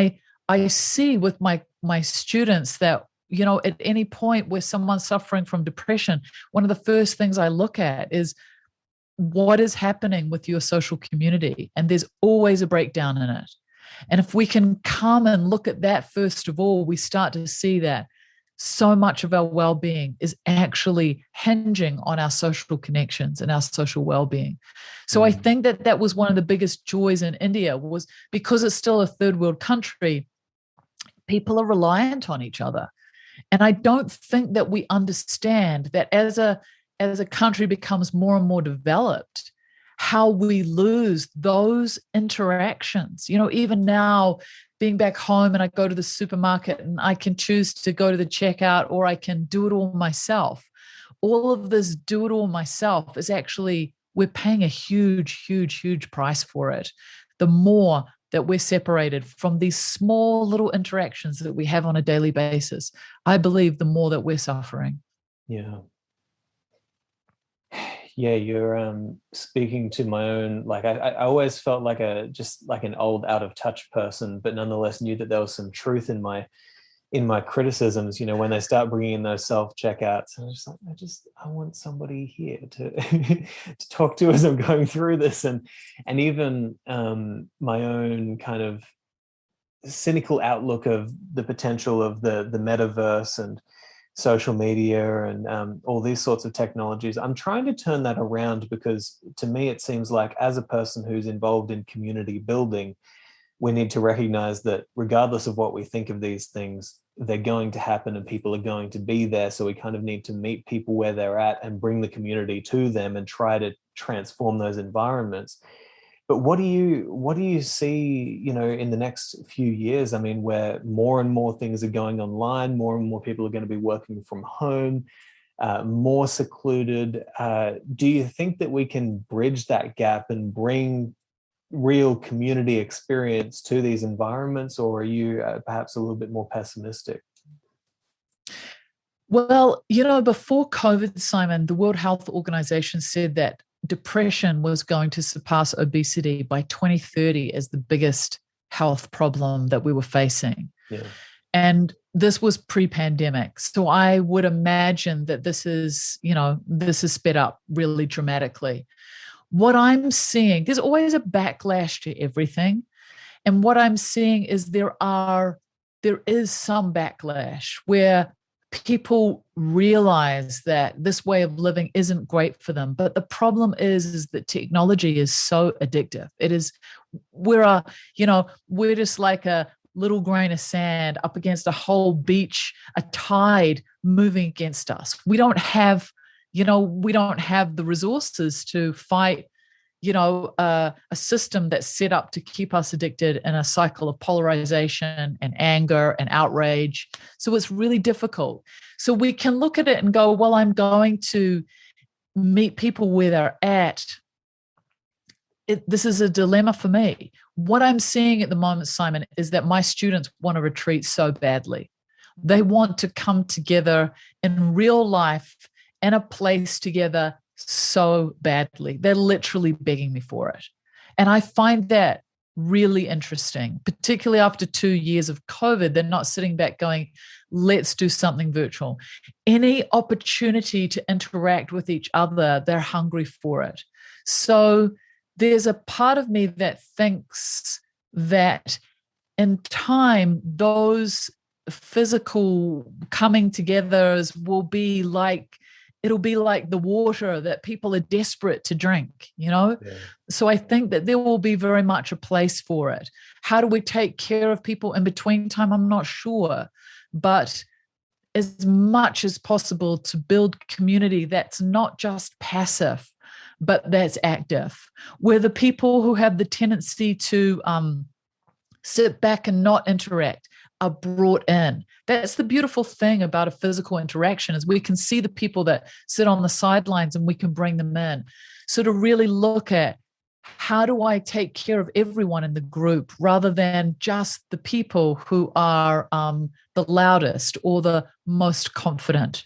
I see with my students that, you know, at any point where someone's suffering from depression, one of the first things I look at is what is happening with your social community. And there's always a breakdown in it. And if we can come and look at that first of all, we start to see that so much of our well-being is actually hinging on our social connections and our social well-being. So I think that that was one of the biggest joys in India, was because it's still a third world country, people are reliant on each other. And I don't think that we understand that as a country becomes more and more developed, how we lose those interactions. You know, even now, being back home and I go to the supermarket and I can choose to go to the checkout or I can do it all myself. All of this do it all myself is actually, we're paying a huge, huge, huge price for it. The more that we're separated from these small little interactions that we have on a daily basis, I believe the more that we're suffering. Yeah. Yeah, you're speaking to my own, like I always felt like just like an old out of touch person, but nonetheless knew that there was some truth in my criticisms, you know, when they start bringing in those self checkouts. And I'm just like, I want somebody here to to talk to as I'm going through this, and even my own kind of cynical outlook of the potential of the metaverse and social media and all these sorts of technologies. I'm trying to turn that around, because to me it seems like, as a person who's involved in community building, we need to recognize that regardless of what we think of these things, they're going to happen and people are going to be there. So we kind of need to meet people where they're at and bring the community to them and try to transform those environments. But what do you see, you know, in the next few years? I mean, where more and more things are going online, more and more people are going to be working from home, more secluded. Do you think that we can bridge that gap and bring real community experience to these environments, or are you perhaps a little bit more pessimistic? Well, you know, before COVID, Simon, the World Health Organization said that depression was going to surpass obesity by 2030 as the biggest health problem that we were facing. Yeah. And this was pre-pandemic. So I would imagine that this is sped up really dramatically. What I'm seeing, there's always a backlash to everything. And what I'm seeing is there is some backlash where people realize that this way of living isn't great for them. But the problem is that technology is so addictive. It is, we're just like a little grain of sand up against a whole beach, a tide moving against us. We don't have the resources to fight a system that's set up to keep us addicted in a cycle of polarization and anger and outrage. So it's really difficult. So we can look at it and go, well, I'm going to meet people where they're at. This is a dilemma for me. What I'm seeing at the moment, Simon, is that my students want to retreat so badly. They want to come together in real life in a place together so badly. They're literally begging me for it. And I find that really interesting, particularly after 2 years of COVID. They're not sitting back going, let's do something virtual. Any opportunity to interact with each other, they're hungry for it. So there's a part of me that thinks that in time, those physical coming togethers will be like, it'll be like the water that people are desperate to drink, Yeah. So I think that there will be very much a place for it. How do we take care of people in between time? I'm not sure. But as much as possible to build community that's not just passive, but that's active, where the people who have the tendency to sit back and not interact are brought in. That's the beautiful thing about a physical interaction, is we can see the people that sit on the sidelines and we can bring them in. So to really look at, how do I take care of everyone in the group rather than just the people who are the loudest or the most confident?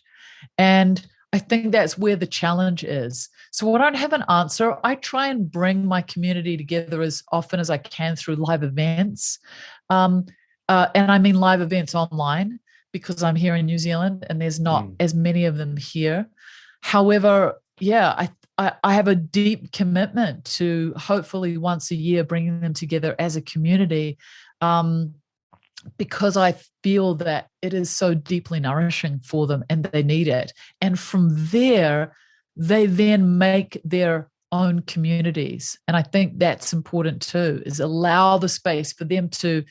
And I think that's where the challenge is. So I don't have an answer. I try and bring my community together as often as I can through live events. And I mean live events online, because I'm here in New Zealand and there's not as many of them here. However, I have a deep commitment to hopefully once a year bringing them together as a community, because I feel that it is so deeply nourishing for them and they need it. And from there, they then make their own communities. And I think that's important too, is allow the space for them to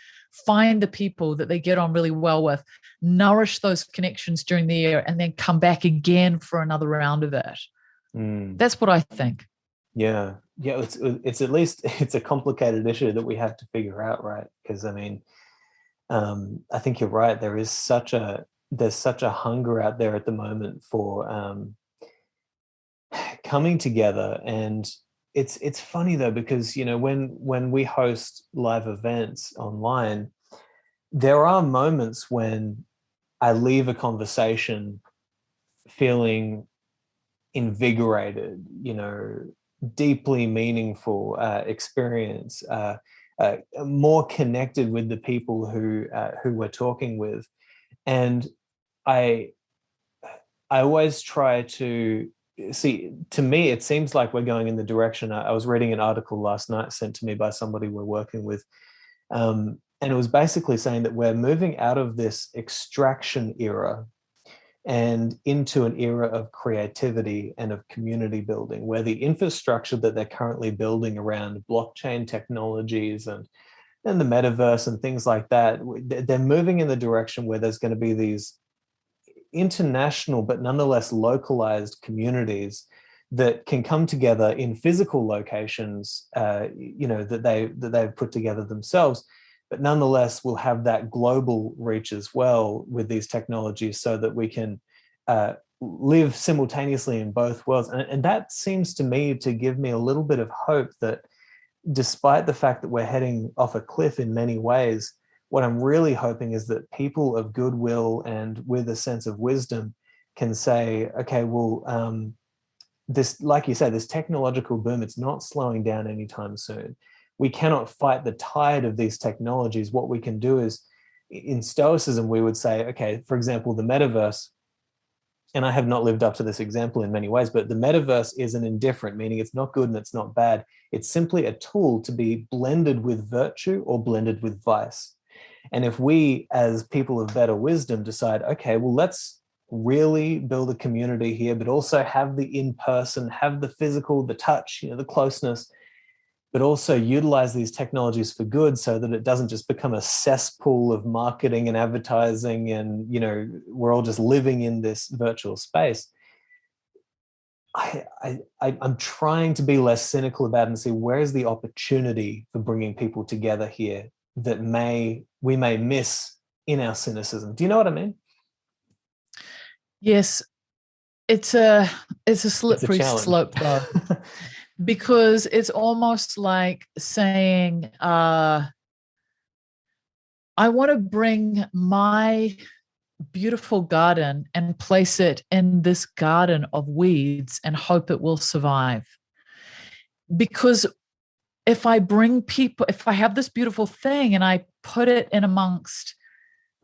find the people that they get on really well with, nourish those connections during the year, and then come back again for another round of it. That's what I think. Yeah. It's at least, it's a complicated issue that we have to figure out, right? Because I mean, I think you're right. There's such a hunger out there at the moment for coming together. And it's funny though, because when we host live events online, there are moments when I leave a conversation feeling invigorated, deeply meaningful experience, more connected with the people who we're talking with. And I always try to see, to me, it seems like we're going in the direction. I was reading an article last night sent to me by somebody we're working with. And it was basically saying that we're moving out of this extraction era and into an era of creativity and of community building, where the infrastructure that they're currently building around blockchain technologies and the metaverse and things like that, they're moving in the direction where there's going to be these international but nonetheless localized communities that can come together in physical locations, that they've put together themselves, but nonetheless will have that global reach as well with these technologies, so that we can live simultaneously in both worlds. And that seems to me to give me a little bit of hope that, despite the fact that we're heading off a cliff in many ways, what I'm really hoping is that people of goodwill and with a sense of wisdom can say, okay, well, this, like you say, this technological boom, it's not slowing down anytime soon. We cannot fight the tide of these technologies. What we can do is, in Stoicism, we would say, okay, for example, the metaverse, and I have not lived up to this example in many ways, but the metaverse is an indifferent, meaning it's not good and it's not bad. It's simply a tool to be blended with virtue or blended with vice. And if we, as people of better wisdom, decide, okay, well, let's really build a community here, but also have the in-person, have the physical, the touch, the closeness, but also utilize these technologies for good so that it doesn't just become a cesspool of marketing and advertising and, we're all just living in this virtual space. I'm trying to be less cynical about it and see where's the opportunity for bringing people together here that we may miss in our cynicism. Do you know what I mean? Yes, it's a slippery slope though, because it's almost like saying, I want to bring my beautiful garden and place it in this garden of weeds and hope it will survive. Because if I have this beautiful thing and I put it in amongst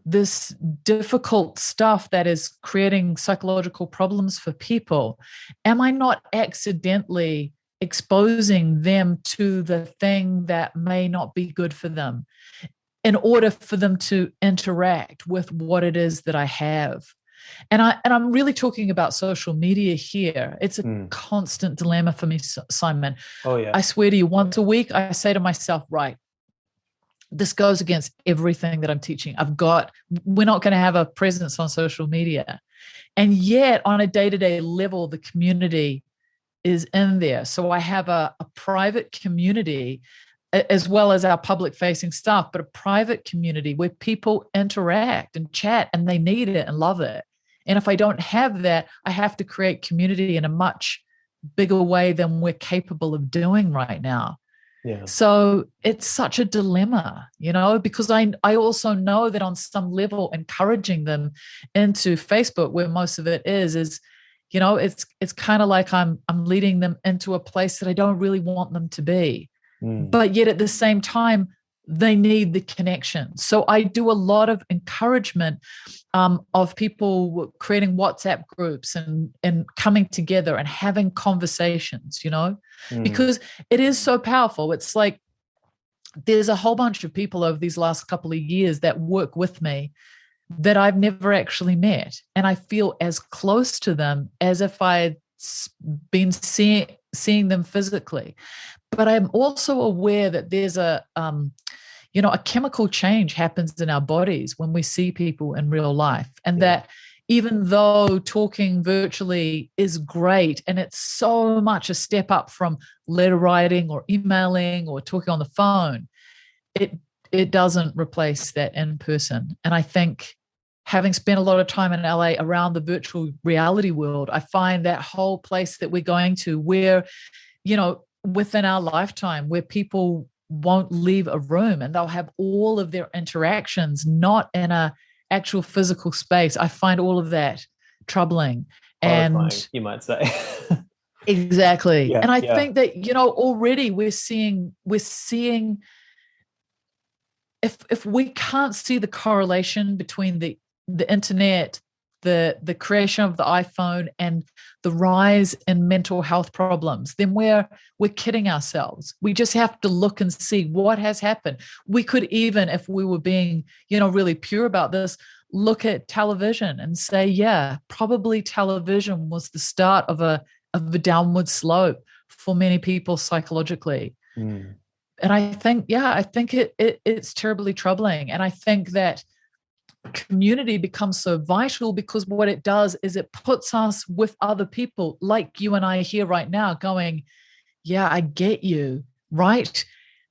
this difficult stuff that is creating psychological problems for people, am I not accidentally exposing them to the thing that may not be good for them in order for them to interact with what it is that I have? And I'm really talking about social media here. It's a constant dilemma for me, Simon. Oh yeah. I swear to you, once a week, I say to myself, right, this goes against everything that I'm teaching. We're not going to have a presence on social media. And yet on a day-to-day level, the community is in there. So I have a private community as well as our public facing stuff, but a private community where people interact and chat and they need it and love it. And if I don't have that, I have to create community in a much bigger way than we're capable of doing right now. Yeah. So it's such a dilemma, because I also know that on some level, encouraging them into Facebook, where most of it is it's kind of like I'm leading them into a place that I don't really want them to be. But yet at the same time, they need the connection. So I do a lot of encouragement of people creating WhatsApp groups and coming together and having conversations, because it is so powerful. It's like there's a whole bunch of people over these last couple of years that work with me that I've never actually met. And I feel as close to them as if I'd been seeing them physically. But I'm also aware that there's a chemical change happens in our bodies when we see people in real life. And that even though talking virtually is great and it's so much a step up from letter writing or emailing or talking on the phone, it doesn't replace that in person. And I think having spent a lot of time in LA around the virtual reality world, I find that whole place that we're going to where, within our lifetime, where people won't leave a room and they'll have all of their interactions not in a actual physical space. I find all of that troubling. Horrifying, and you might say. Exactly. Yeah, and I think that, already we're seeing if we can't see the correlation between the internet, the creation of the iPhone and the rise in mental health problems, then we're kidding ourselves. We just have to look and see what has happened. We could even, if we were being, really pure about this, look at television and say, yeah, probably television was the start of a downward slope for many people psychologically. And I think it's terribly troubling. And I think that community becomes so vital because what it does is it puts us with other people like you and I here right now going, yeah, I get you, right?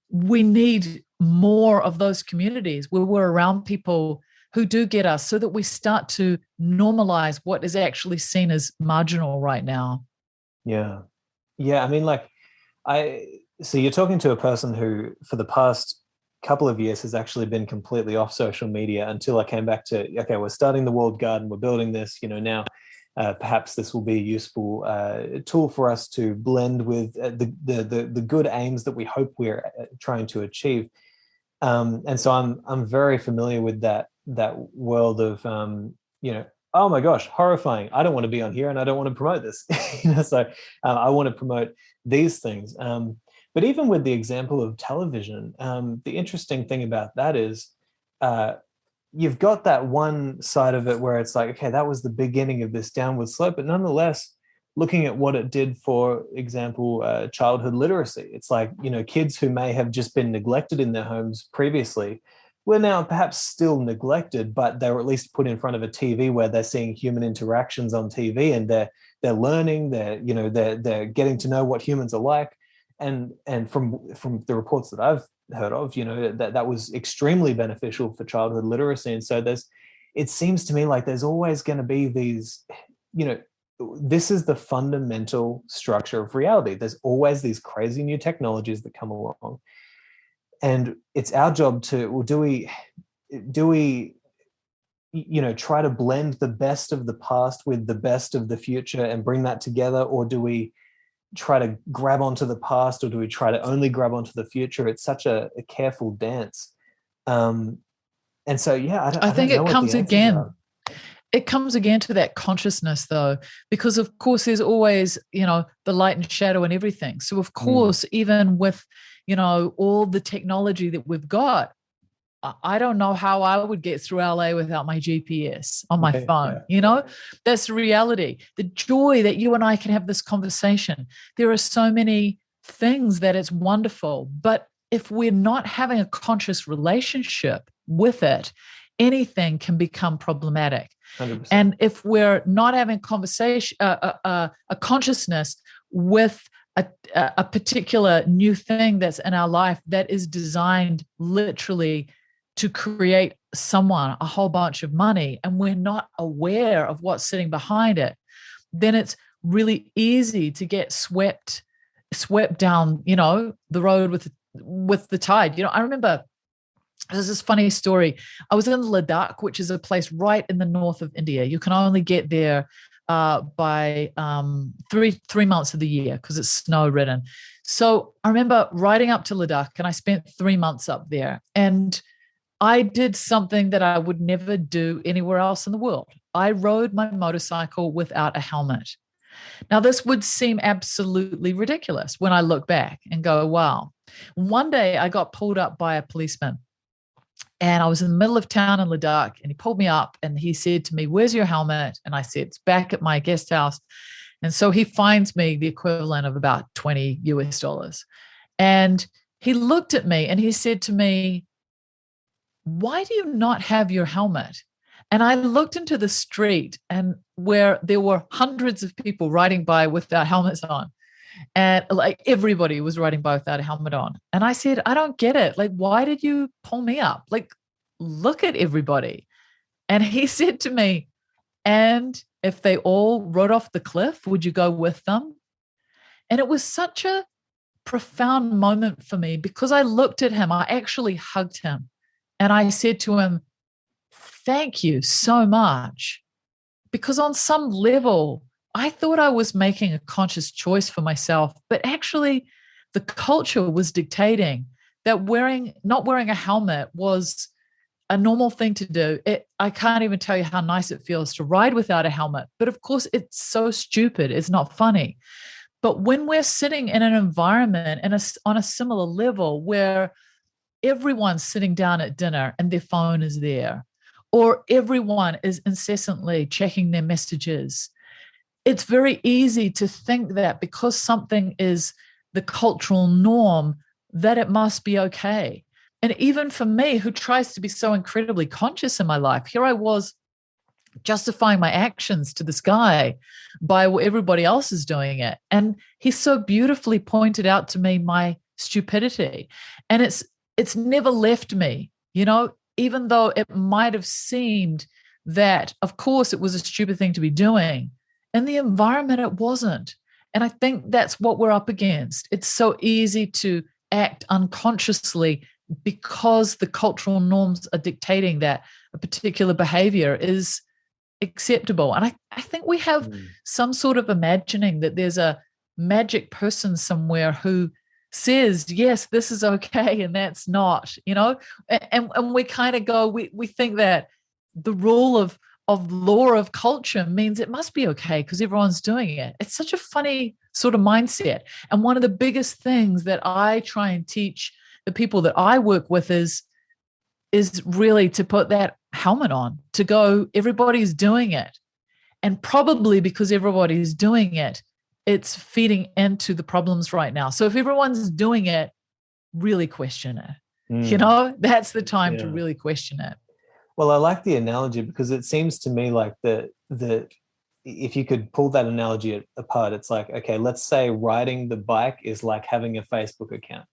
We need more of those communities where we're around people who do get us so that we start to normalize what is actually seen as marginal right now. Yeah. Yeah. I mean, so you're talking to a person who for the past couple of years has actually been completely off social media until I came back to, okay, we're starting the walled garden, we're building this, now perhaps this will be a useful tool for us to blend with the good aims that we hope we're trying to achieve. And so I'm very familiar with that world of, oh my gosh, horrifying. I don't want to be on here and I don't want to promote this. So I want to promote these things. But even with the example of television, the interesting thing about that is you've got that one side of it where it's like, okay, that was the beginning of this downward slope, but nonetheless, looking at what it did, for example, childhood literacy, it's like, kids who may have just been neglected in their homes previously were now perhaps still neglected, but they were at least put in front of a TV where they're seeing human interactions on TV, and they're learning, they're getting to know what humans are like. And from the reports that I've heard of, that was extremely beneficial for childhood literacy. And so it seems to me like there's always going to be these, this is the fundamental structure of reality. There's always these crazy new technologies that come along, and it's our job to, well, do we try to blend the best of the past with the best of the future and bring that together, or do we try to grab onto the past, or do we try to only grab onto the future? It's such a careful dance. And so, yeah, I think don't know it comes again. are. It comes again to that consciousness, though, because of course there's always, the light and shadow and everything. So of course, even with, all the technology that we've got, I don't know how I would get through LA without my GPS on my phone. Yeah. That's the reality. The joy that you and I can have this conversation. There are so many things that it's wonderful, but if we're not having a conscious relationship with it, anything can become problematic. 100%. And if we're not having conversation, a consciousness with a particular new thing that's in our life that is designed literally to create someone a whole bunch of money, and we're not aware of what's sitting behind it, then it's really easy to get swept down, the road with the tide. I remember there's this funny story. I was in Ladakh, which is a place right in the north of India. You can only get there by 3 months of the year because it's snow-ridden. So I remember riding up to Ladakh, and I spent 3 months up there. And I did something that I would never do anywhere else in the world. I rode my motorcycle without a helmet. Now, this would seem absolutely ridiculous when I look back and go, wow. One day I got pulled up by a policeman, and I was in the middle of town in Ladakh, and he pulled me up and he said to me, "Where's your helmet?" And I said, "It's back at my guest house." And so he fines me the equivalent of about $20 US. And he looked at me and he said to me, "Why do you not have your helmet?" And I looked into the street, and where there were hundreds of people riding by without helmets on. And like everybody was riding by without a helmet on. And I said, "I don't get it. Like, why did you pull me up? Like, look at everybody." And he said to me, "And if they all rode off the cliff, would you go with them?" And it was such a profound moment for me, because I looked at him, I actually hugged him, and I said to him, "Thank you so much." Because on some level, I thought I was making a conscious choice for myself, but actually the culture was dictating that not wearing a helmet was a normal thing to do. I can't even tell you how nice it feels to ride without a helmet. But of course, it's so stupid. It's not funny. But when we're sitting in an environment on a similar level where everyone's sitting down at dinner and their phone is there, or everyone is incessantly checking their messages, it's very easy to think that because something is the cultural norm, that it must be okay. And even for me, who tries to be so incredibly conscious in my life, here I was justifying my actions to this guy by everybody else is doing it. And he so beautifully pointed out to me my stupidity. And it's never left me, even though it might have seemed that, of course, it was a stupid thing to be doing. In the environment, it wasn't. And I think that's what we're up against. It's so easy to act unconsciously because the cultural norms are dictating that a particular behavior is acceptable. And I think we have some sort of imagining that there's a magic person somewhere who says, yes, this is okay, and that's not, and we kind of go, we think that the rule of law of culture means it must be okay because everyone's doing it. It's such a funny sort of mindset. And one of the biggest things that I try and teach the people that I work with is really to put that helmet on to go, everybody's doing it. And probably because everybody's doing it, it's feeding into the problems right now. So if everyone's doing it, really question it. That's the time to really question it. Well, I like the analogy because it seems to me like the if you could pull that analogy apart, it's like, okay, let's say riding the bike is like having a Facebook account.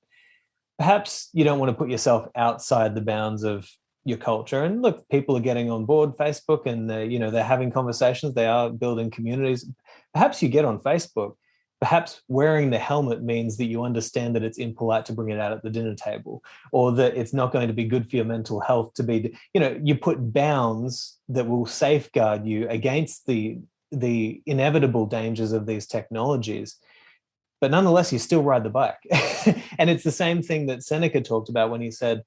Perhaps you don't want to put yourself outside the bounds of your culture. And look, people are getting on board Facebook and they're having conversations. They are building communities. Perhaps you get on Facebook. Perhaps wearing the helmet means that you understand that it's impolite to bring it out at the dinner table, or that it's not going to be good for your mental health to be, you put bounds that will safeguard you against the inevitable dangers of these technologies. But nonetheless, you still ride the bike. And it's the same thing that Seneca talked about when he said,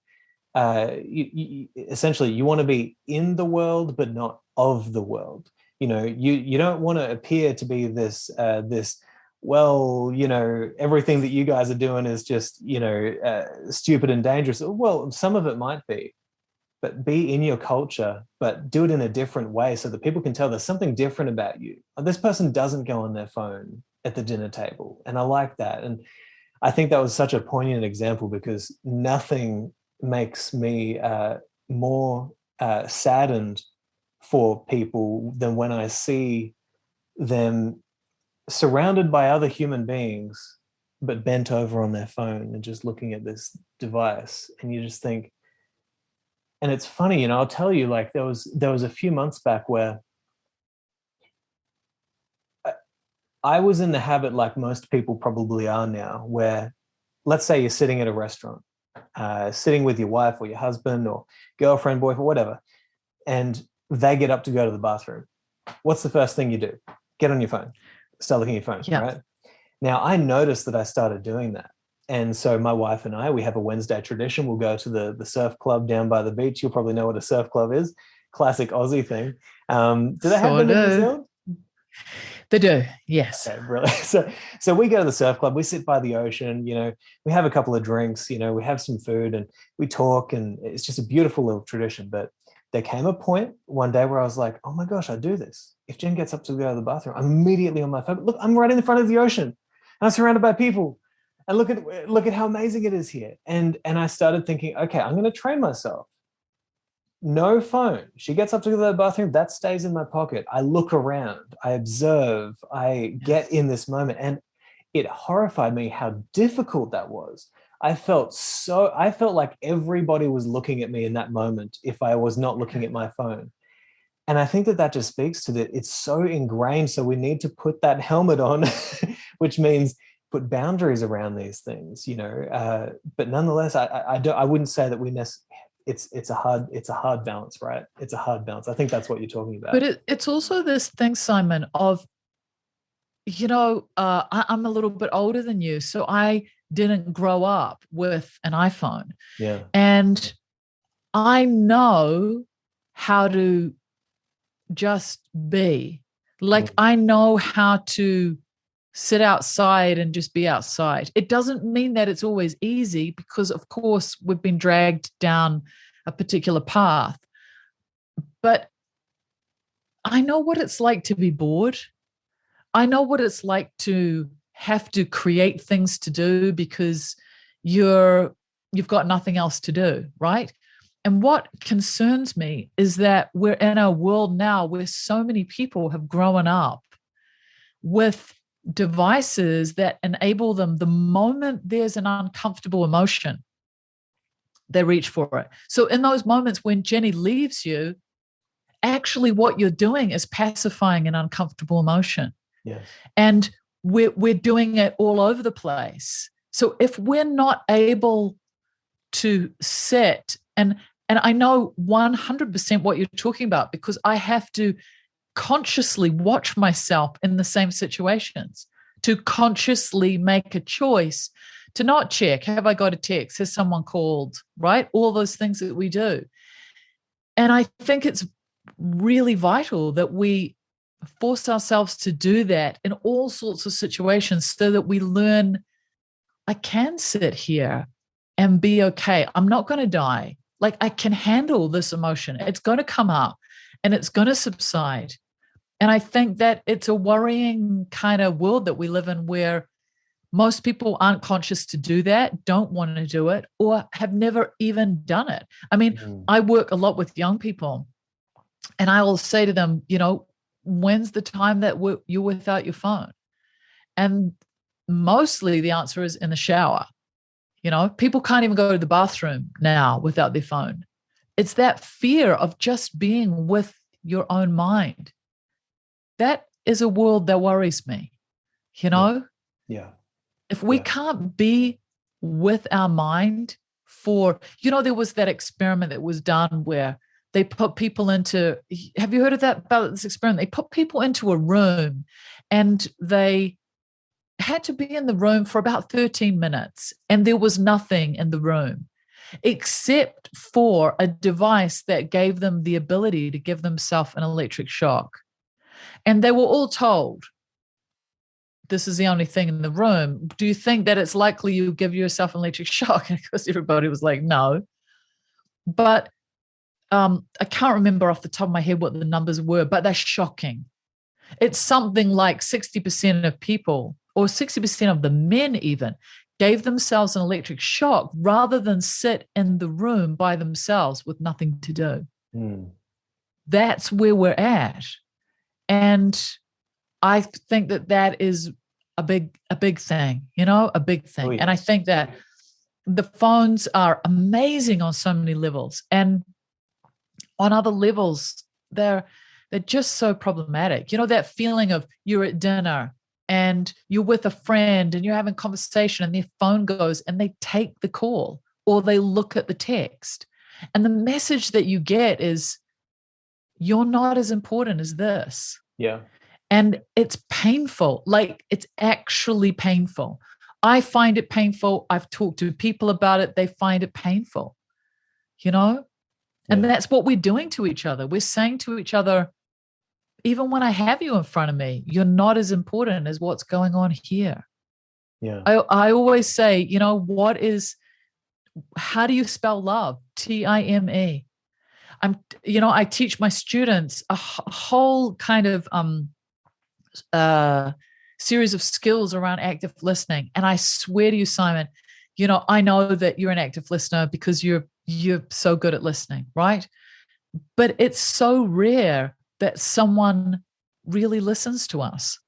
essentially, you want to be in the world, but not of the world. You don't want to appear to be this, everything that you guys are doing is just, stupid and dangerous. Well, some of it might be, but be in your culture, but do it in a different way so that people can tell there's something different about you. This person doesn't go on their phone at the dinner table. And I like that. And I think that was such a poignant example because nothing makes me more saddened for people than when I see them surrounded by other human beings, but bent over on their phone and just looking at this device. And you just think, and it's funny, I'll tell you, like there was a few months back where I was in the habit, like most people probably are now, where let's say you're sitting at a restaurant, sitting with your wife or your husband or girlfriend, boyfriend, whatever, and they get up to go to the bathroom. What's the first thing you do? Get on your phone. Start looking at your phone, right? Now, I noticed that I started doing that. And so my wife and I, we have a Wednesday tradition. We'll go to the surf club down by the beach. You'll probably know what a surf club is. Classic Aussie thing. Do they have them in New Zealand? They do, yes. Okay, brilliant. So we go to the surf club. We sit by the ocean. We have a couple of drinks. We have some food and we talk. And it's just a beautiful little tradition. But there came a point one day where I was like, oh my gosh, I do this. If Jen gets up to go to the bathroom, I'm immediately on my phone. Look, I'm right in the front of the ocean. And I'm surrounded by people. And look at how amazing it is here. And I started thinking, okay, I'm going to train myself. No phone. She gets up to go to the bathroom. That stays in my pocket. I look around. I observe. I get in this moment. And it horrified me how difficult that was. I felt like everybody was looking at me in that moment if I was not looking at my phone. And I think that just speaks to that. It's so ingrained. So we need to put that helmet on, which means put boundaries around these things, but nonetheless, I wouldn't say that it's a hard balance, right? It's a hard balance. I think that's what you're talking about. But it's also this thing, Simon, of, I'm a little bit older than you, so I didn't grow up with an iPhone. Yeah. And I know how to just be. Like, I know how to sit outside and just be outside. It doesn't mean that it's always easy because, of course, we've been dragged down a particular path. But I know what it's like to be bored. I know what it's like to have to create things to do because you've got nothing else to do, right? And what concerns me is that we're in a world now where so many people have grown up with devices that enable them, the moment there's an uncomfortable emotion, they reach for it. So in those moments when Jenny leaves you, actually what you're doing is pacifying an uncomfortable emotion. Yes. And we're doing it all over the place. So if we're not able to sit, and I know 100% what you're talking about because I have to consciously watch myself in the same situations, to consciously make a choice to not check, have I got a text, has someone called, right? All those things that we do. And I think it's really vital that we force ourselves to do that in all sorts of situations so that we learn, I can sit here and be okay. I'm not going to die. Like, I can handle this emotion. It's going to come up and it's going to subside. And I think that it's a worrying kind of world that we live in, where most people aren't conscious to do that, don't want to do it, or have never even done it. I mean, I work a lot with young people, and I will say to them, when's the time that you're without your phone? And mostly the answer is in the shower. People can't even go to the bathroom now without their phone. It's that fear of just being with your own mind. That is a world that worries me, Yeah. If we can't be with our mind there was that experiment that was done where they put people have you heard about this experiment? They put people into a room and they had to be in the room for about 13 minutes, and there was nothing in the room except for a device that gave them the ability to give themselves an electric shock. And they were all told, this is the only thing in the room. Do you think that it's likely you give yourself an electric shock? And of course, everybody was like, no. But I can't remember off the top of my head what the numbers were, but they're shocking. It's something like 60% of people, or 60% of the men even, gave themselves an electric shock rather than sit in the room by themselves with nothing to do. That's where we're at. And I think that is a big thing, a big thing. Oh, yeah. And I think that the phones are amazing on so many levels, and on other levels, they're just so problematic. That feeling of you're at dinner and you're with a friend and you're having conversation and their phone goes and they take the call or they look at the text. And the message that you get is, you're not as important as this. Yeah. And it's painful. Like, it's actually painful. I find it painful. I've talked to people about it. They find it painful, And that's what we're doing to each other. We're saying to each other, even when I have you in front of me, you're not as important as what's going on here. Yeah. I always say, how do you spell love? Time. I teach my students a whole kind of series of skills around active listening. And I swear to you, Simon, I know that you're an active listener because you're so good at listening, right? But it's so rare that someone really listens to us.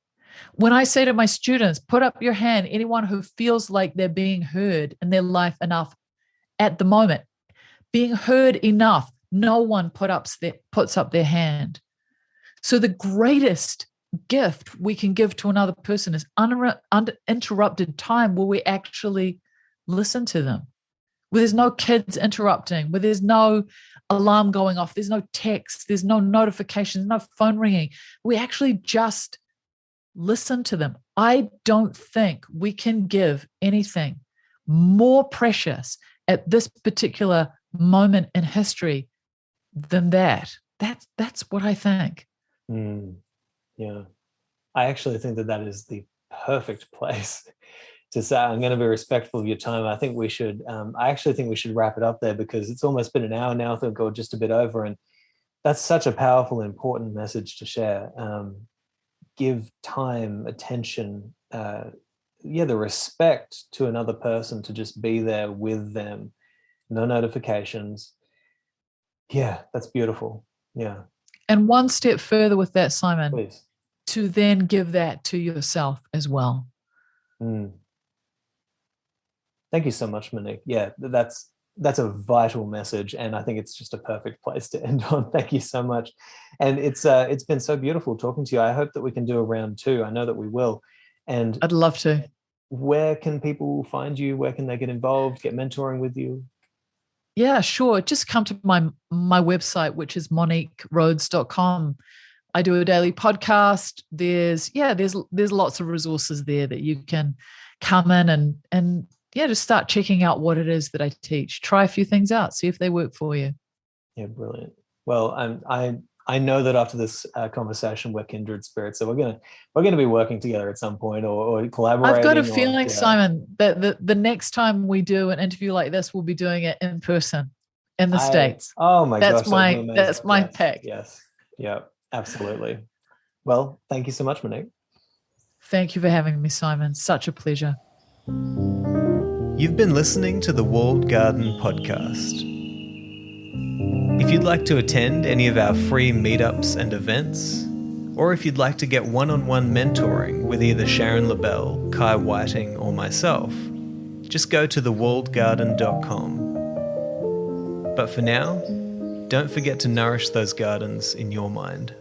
When I say to my students, put up your hand, anyone who feels like they're being heard in their life enough at the moment, being heard enough, no one puts up their hand. So the greatest gift we can give to another person is uninterrupted time where we actually listen to them, where there's no kids interrupting, where there's no alarm going off, there's no text, there's no notifications, no phone ringing. We actually just listen to them. I don't think we can give anything more precious at this particular moment in history than that. That's what I think. Yeah. I actually think that is the perfect place to say. I'm going to be respectful of your time. I think we should, I actually think we should wrap it up there, because it's almost been an hour now, I think, or just a bit over. And that's such a powerful and important message to share. Give time, attention, the respect to another person, to just be there with them. No notifications. Yeah, that's beautiful. Yeah. And one step further with that, Simon, please, to then give that to yourself as well. Thank you so much, Monique. Yeah, that's a vital message, and I think it's just a perfect place to end on. Thank you so much. And it's been so beautiful talking to you. I hope that we can do a round 2. I know that we will. And I'd love to. Where can people find you? Where can they get involved, get mentoring with you? Yeah, sure. Just come to my website, which is MoniqueRhodes.com. I do a daily podcast. There's lots of resources there that you can come in and just start checking out what it is that I teach. Try a few things out, see if they work for you. Yeah, brilliant. Well, I know that after this conversation, we're kindred spirits, so we're gonna be working together at some point, or collaborating. I've got a feeling, Simon, that the next time we do an interview like this, we'll be doing it in person. in the States. Oh my gosh, that'd be amazing. That's my Yes, pick. yes, yeah, absolutely. Well, thank you so much, Monique. Thank you for having me, Simon. Such a pleasure. You've been listening to the Walled Garden Podcast. If you'd like to attend any of our free meetups and events, or if you'd like to get one-on-one mentoring with either Sharon LaBelle, Kai Whiting, or myself, just go to thewalledgarden.com. But for now, don't forget to nourish those gardens in your mind.